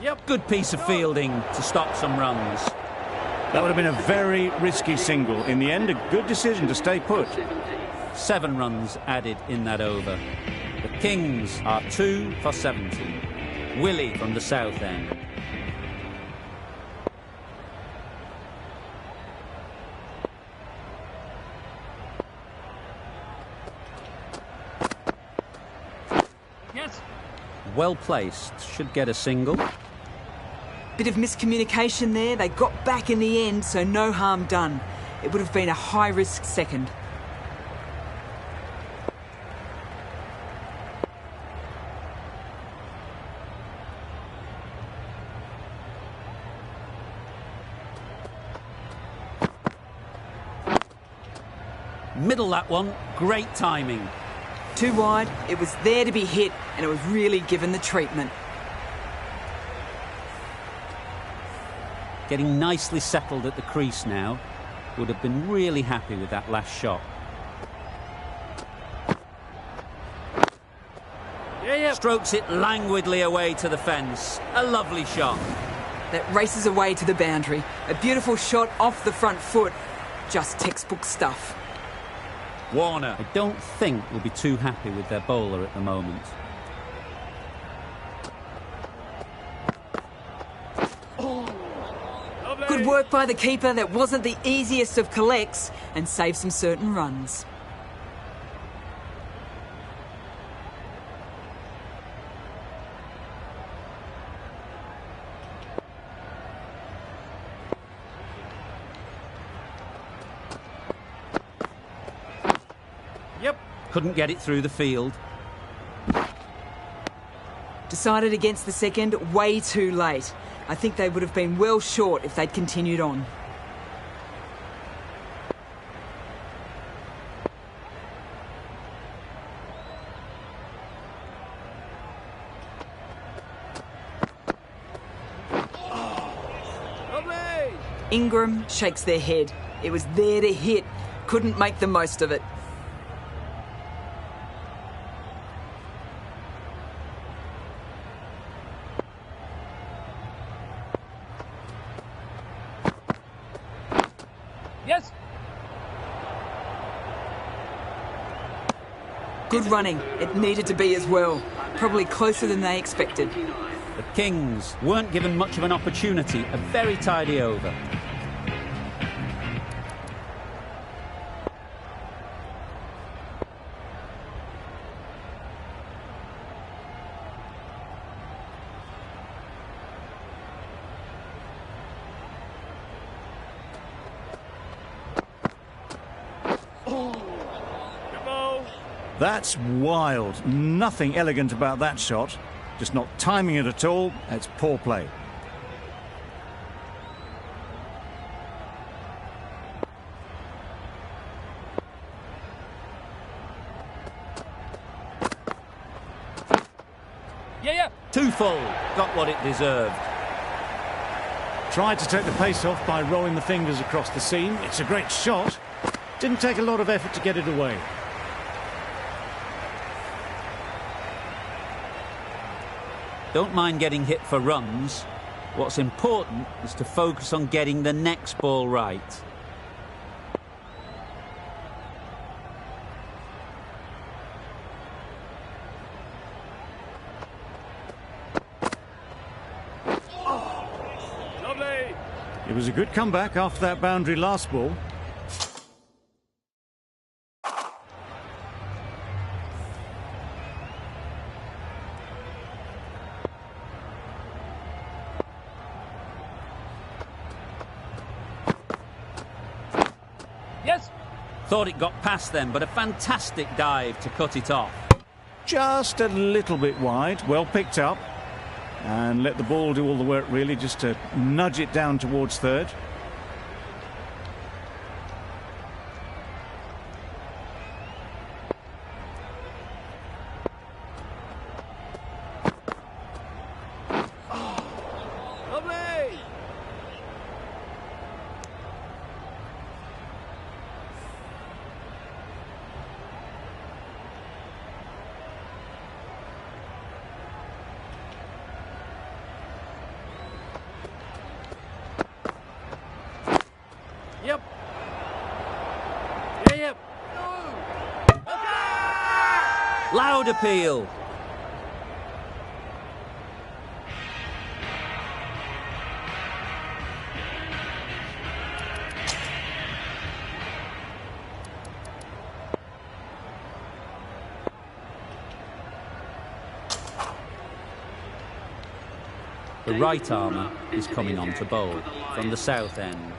[SPEAKER 3] Yep.
[SPEAKER 1] Good piece of fielding to stop some runs.
[SPEAKER 2] That would have been a very risky single. In the end, a good decision to stay put.
[SPEAKER 1] 7 runs added in that over. The Kings are 2 for 70. Willie from the south end.
[SPEAKER 3] Yes.
[SPEAKER 1] Well placed, should get a single.
[SPEAKER 7] Bit of miscommunication there. They got back in the end, so no harm done. It would have been a high-risk second.
[SPEAKER 1] Middle that one, great timing.
[SPEAKER 7] Too wide, it was there to be hit, and it was really given the treatment.
[SPEAKER 1] Getting nicely settled at the crease now. Would have been really happy with that last shot.
[SPEAKER 3] Yeah.
[SPEAKER 1] Strokes it languidly away to the fence. A lovely shot.
[SPEAKER 7] That races away to the boundary. A beautiful shot off the front foot. Just textbook stuff.
[SPEAKER 1] Warner, I don't think will be too happy with their bowler at the moment.
[SPEAKER 7] Good work by the keeper. That wasn't the easiest of collects and saved some certain runs.
[SPEAKER 3] Yep.
[SPEAKER 1] Couldn't get it through the field.
[SPEAKER 7] Decided against the second way too late. I think they would have been well short if they'd continued on.
[SPEAKER 3] Lovely.
[SPEAKER 7] Ingram shakes their head. It was there to hit. Couldn't make the most of it.
[SPEAKER 3] Yes.
[SPEAKER 7] Good running. It needed to be as well. Probably closer than they expected.
[SPEAKER 1] The Kings weren't given much of an opportunity. A very tidy over.
[SPEAKER 2] That's wild. Nothing elegant about that shot. Just not timing it at all. It's poor play.
[SPEAKER 3] Yeah.
[SPEAKER 1] Too full. Got what it deserved.
[SPEAKER 2] Tried to take the pace off by rolling the fingers across the seam. It's a great shot. Didn't take a lot of effort to get it away.
[SPEAKER 1] Don't mind getting hit for runs. What's important is to focus on getting the next ball right.
[SPEAKER 3] Lovely.
[SPEAKER 2] It was a good comeback after that boundary last ball.
[SPEAKER 3] Yes.
[SPEAKER 1] Thought it got past them, but a fantastic dive to cut it off.
[SPEAKER 2] Just a little bit wide. Well picked up. And let the ball do all the work, really, just to nudge it down towards third.
[SPEAKER 3] Lovely. yeah.
[SPEAKER 1] Loud appeal. The right armour is coming on to bowl from the south end.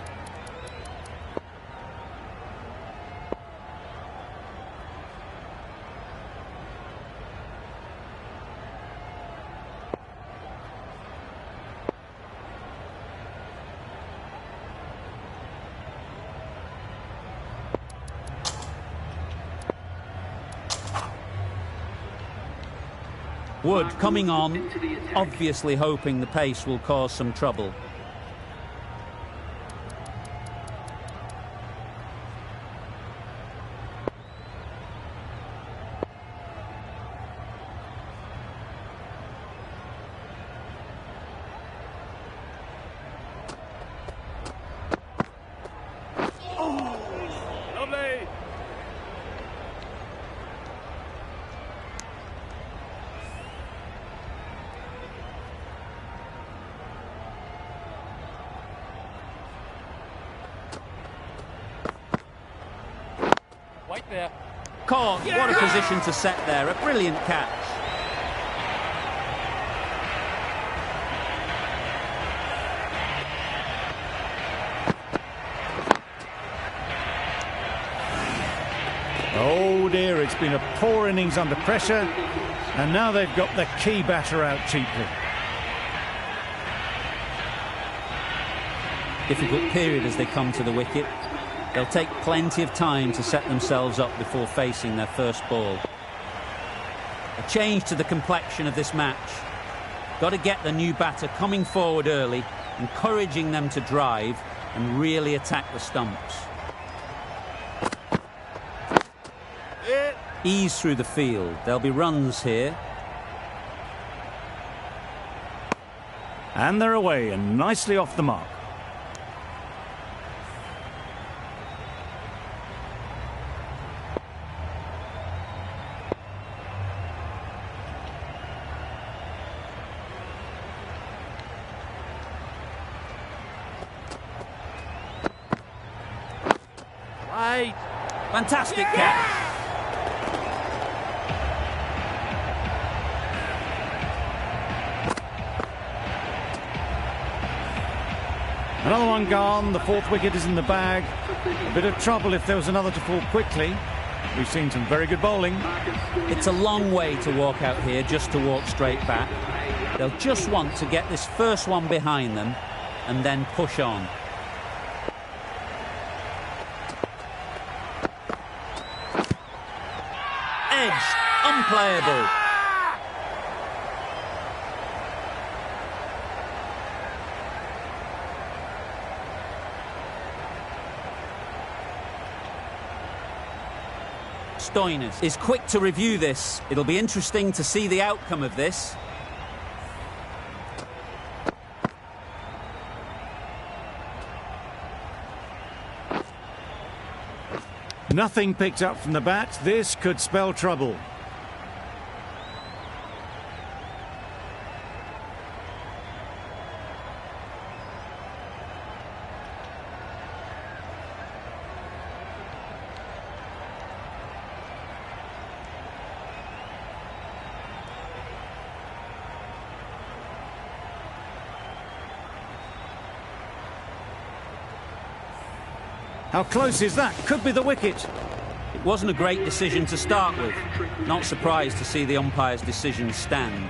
[SPEAKER 1] Wood coming on, obviously hoping the pace will cause some trouble.
[SPEAKER 3] Lovely. Wait there.
[SPEAKER 1] Caught, what a position to set there, a brilliant catch.
[SPEAKER 2] Oh dear, it's been a poor innings under pressure, and now they've got the key batter out cheaply.
[SPEAKER 1] Difficult period as they come to the wicket. They'll take plenty of time to set themselves up before facing their first ball. A change to the complexion of this match. Got to get the new batter coming forward early, encouraging them to drive and really attack the stumps. Ease through the field. There'll be runs here.
[SPEAKER 2] And they're away and nicely off the mark.
[SPEAKER 3] Wait.
[SPEAKER 1] Fantastic catch.
[SPEAKER 2] Another one gone, the fourth wicket is in the bag. A bit of trouble if there was another to fall quickly. We've seen some very good bowling.
[SPEAKER 1] It's a long way to walk out here just to walk straight back. They'll just want to get this first one behind them and then push on. Edged, unplayable. Stoinis is quick to review this. It'll be interesting to see the outcome of this.
[SPEAKER 2] Nothing picked up from the bat. This could spell trouble. How close is that? Could be the wicket.
[SPEAKER 1] It wasn't a great decision to start with. Not surprised to see the umpire's decision stand.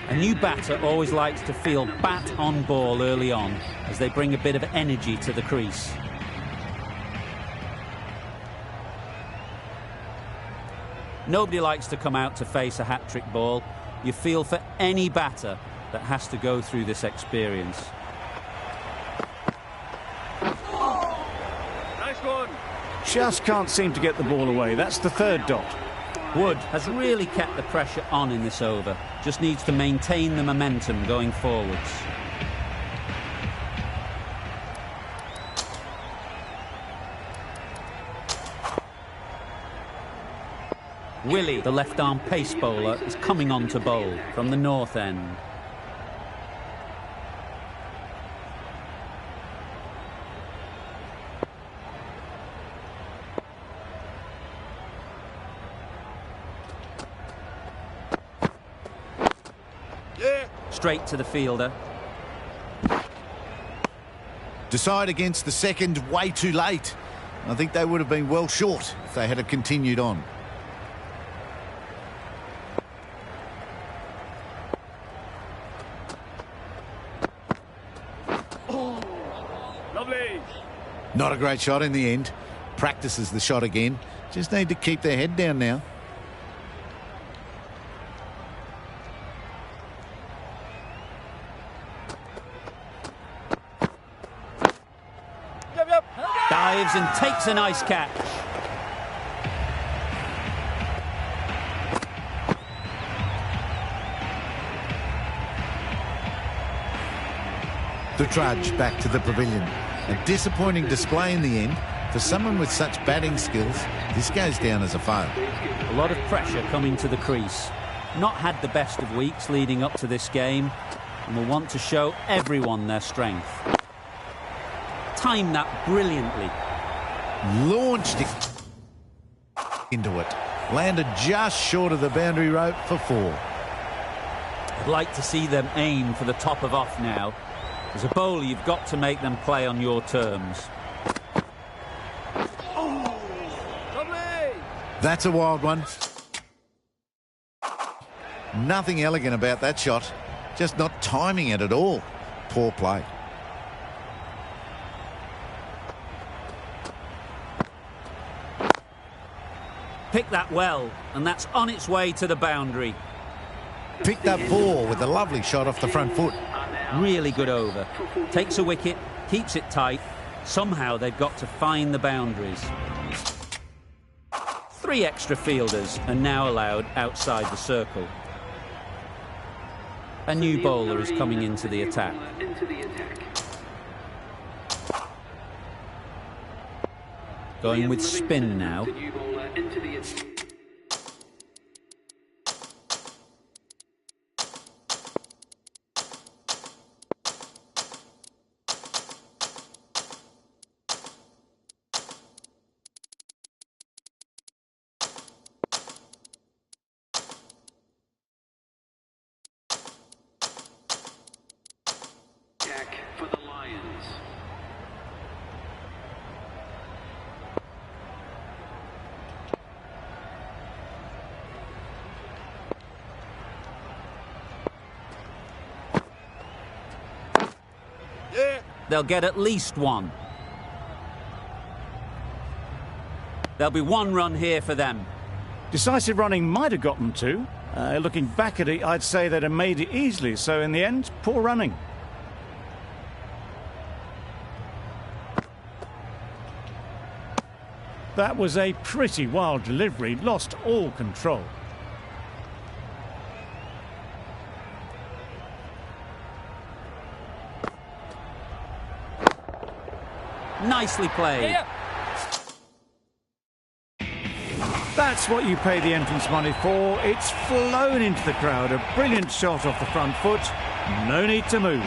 [SPEAKER 1] A new batter always likes to feel bat on ball early on as they bring a bit of energy to the crease. Nobody likes to come out to face a hat-trick ball. You feel for any batter that has to go through this experience.
[SPEAKER 2] Just can't seem to get the ball away. That's the third dot.
[SPEAKER 1] Wood has really kept the pressure on in this over. Just needs to maintain the momentum going forwards. Willie, the left-arm pace bowler, is coming on to bowl from the north end. Straight to the fielder.
[SPEAKER 6] Decide against the second way too late. I think they would have been well short if they had have continued on.
[SPEAKER 3] Lovely.
[SPEAKER 6] Not a great shot in the end. Practices the shot again. Just need to keep their head down now.
[SPEAKER 1] Dives and takes a nice catch.
[SPEAKER 6] The trudge back to the pavilion. A disappointing display in the end. For someone with such batting skills, this goes down as a fail.
[SPEAKER 1] A lot of pressure coming to the crease. Not had the best of weeks leading up to this game, and will want to show everyone their strength. Timed that brilliantly.
[SPEAKER 6] Launched it into it. Landed just short of the boundary rope for 4.
[SPEAKER 1] I'd like to see them aim for the top of off now. As a bowler, you've got to make them play on your terms.
[SPEAKER 6] That's a wild one. Nothing elegant about that shot. Just not timing it at all. Poor play.
[SPEAKER 1] Pick that well, and that's on its way to the boundary.
[SPEAKER 6] Picked up 4 with a lovely shot off the front foot.
[SPEAKER 1] Really good over. Takes a wicket, keeps it tight. Somehow they've got to find the boundaries. 3 extra fielders are now allowed outside the circle. A new bowler is coming into the attack. Going with spin now.
[SPEAKER 4] For the Lions.
[SPEAKER 1] They'll get at least 1. There'll be 1 run here for them.
[SPEAKER 2] Decisive running might have got them 2. Looking back at it, I'd say they'd have made it easily. So in the end, poor running. That was a pretty wild delivery. Lost all control.
[SPEAKER 1] Nicely played.
[SPEAKER 2] That's what you pay the entrance money for. It's flown into the crowd. A brilliant shot off the front foot. No need to move.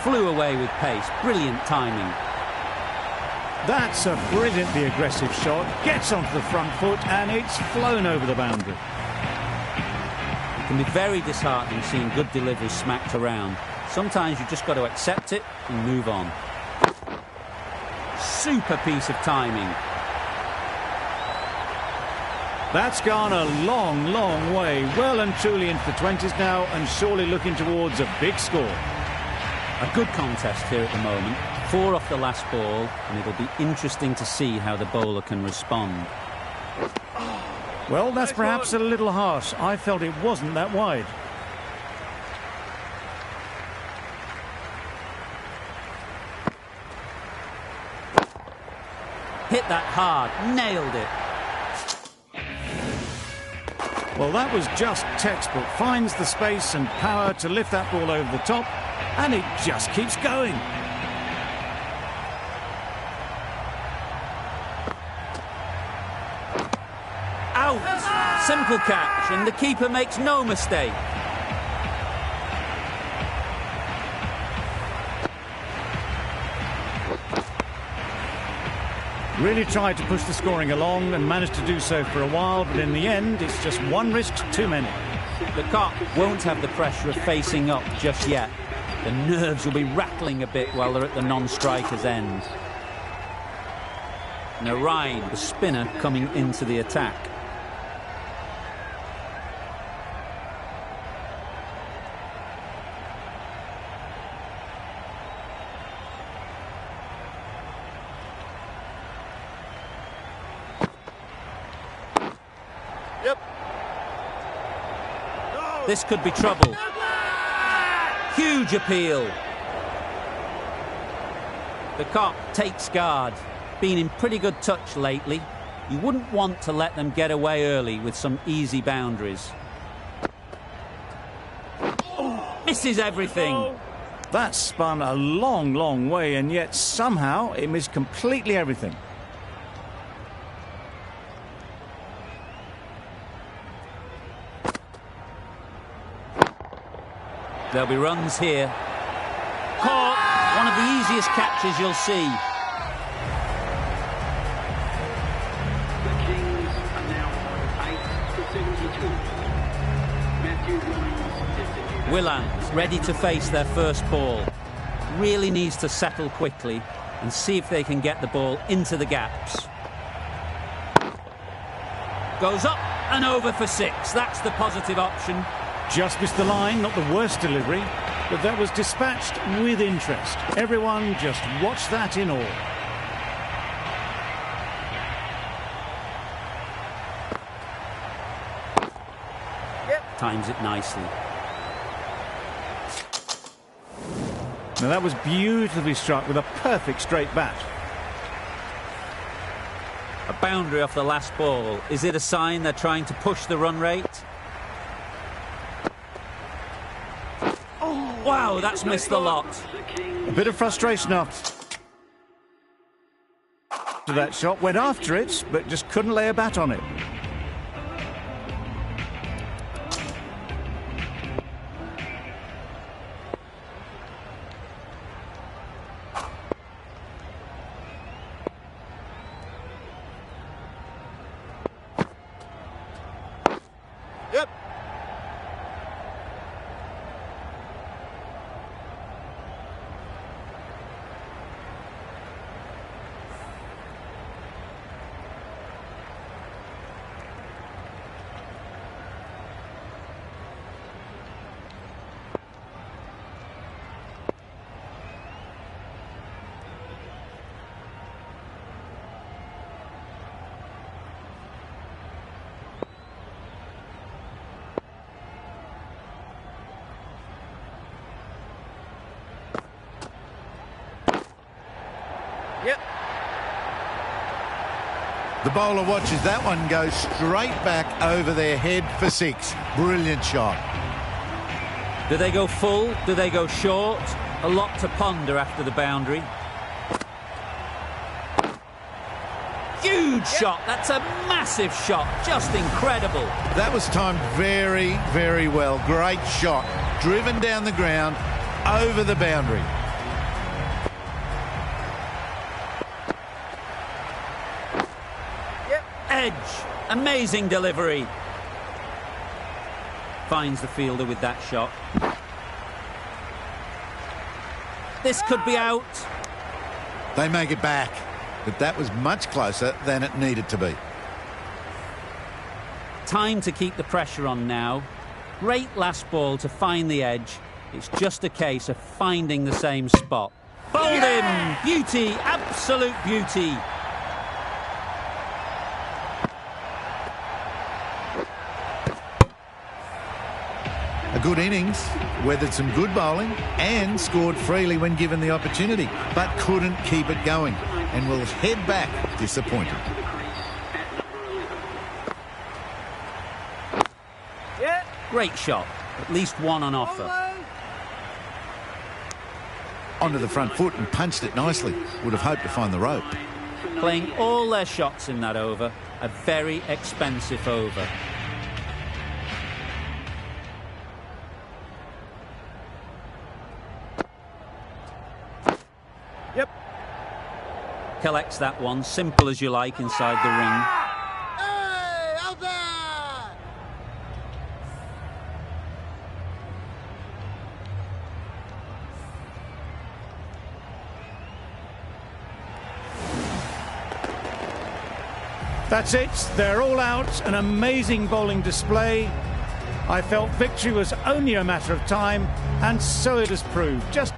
[SPEAKER 1] Flew away with pace. Brilliant timing.
[SPEAKER 2] That's a brilliantly aggressive shot. Gets onto the front foot and it's flown over the boundary.
[SPEAKER 1] It can be very disheartening seeing good deliveries smacked around. Sometimes you've just got to accept it and move on. Super piece of timing.
[SPEAKER 2] That's gone a long, long way. Well and truly into the 20s now and surely looking towards a big score.
[SPEAKER 1] A good contest here at the moment. 4 off the last ball, and it'll be interesting to see how the bowler can respond.
[SPEAKER 2] Well, that's perhaps a little harsh. I felt it wasn't that wide.
[SPEAKER 1] Hit that hard, nailed it.
[SPEAKER 2] Well, that was just textbook. Finds the space and power to lift that ball over the top, and it just keeps going.
[SPEAKER 1] Simple catch, and the keeper makes no mistake.
[SPEAKER 2] Really tried to push the scoring along and managed to do so for a while, but in the end, it's just one risk too many.
[SPEAKER 1] The cock won't have the pressure of facing up just yet. The nerves will be rattling a bit while they're at the non-striker's end. Narine, the spinner, coming into the attack. This could be trouble. Huge appeal. The cock takes guard. Been in pretty good touch lately. You wouldn't want to let them get away early with some easy boundaries. Oh, misses everything.
[SPEAKER 2] That spun a long, long way, and yet somehow it missed completely everything.
[SPEAKER 1] There'll be runs here. Caught. One of the easiest catches you'll see.
[SPEAKER 4] The Kings are now 8 for 72. Matthew
[SPEAKER 1] Willands ready to face their first ball. Really needs to settle quickly and see if they can get the ball into the gaps. Goes up and over for 6. That's the positive option.
[SPEAKER 2] Just missed the line, not the worst delivery, but that was dispatched with interest. Everyone just watched that in awe.
[SPEAKER 1] Times it nicely.
[SPEAKER 2] Now that was beautifully struck with a perfect straight bat.
[SPEAKER 1] A boundary off the last ball. Is it a sign they're trying to push the run rate? Wow, that's missed a lot.
[SPEAKER 2] A bit of frustration after that shot. Went after it, but just couldn't lay a bat on it.
[SPEAKER 6] The bowler watches that one go straight back over their head for 6. Brilliant shot.
[SPEAKER 1] Do they go full? Do they go short? A lot to ponder after the boundary. Huge shot. That's a massive shot. Just incredible.
[SPEAKER 6] That was timed very, very well. Great shot. Driven down the ground, over the boundary.
[SPEAKER 1] Edge. Amazing delivery. Finds the fielder with that shot. This could be out.
[SPEAKER 6] They make it back, but that was much closer than it needed to be.
[SPEAKER 1] Time to keep the pressure on now. Great last ball to find the edge. It's just a case of finding the same spot. Bowled him! Beauty, absolute beauty.
[SPEAKER 6] A good innings, weathered some good bowling and scored freely when given the opportunity, but couldn't keep it going and will head back disappointed.
[SPEAKER 1] Great shot. At least one on offer.
[SPEAKER 6] Onto the front foot and punched it nicely. Would have hoped to find the rope.
[SPEAKER 1] Playing all their shots in that over. A very expensive over.
[SPEAKER 2] Yep.
[SPEAKER 1] Collects that one, simple as you like, inside the ring.
[SPEAKER 2] That's it. They're all out. An amazing bowling display. I felt victory was only a matter of time, and so it has proved. Just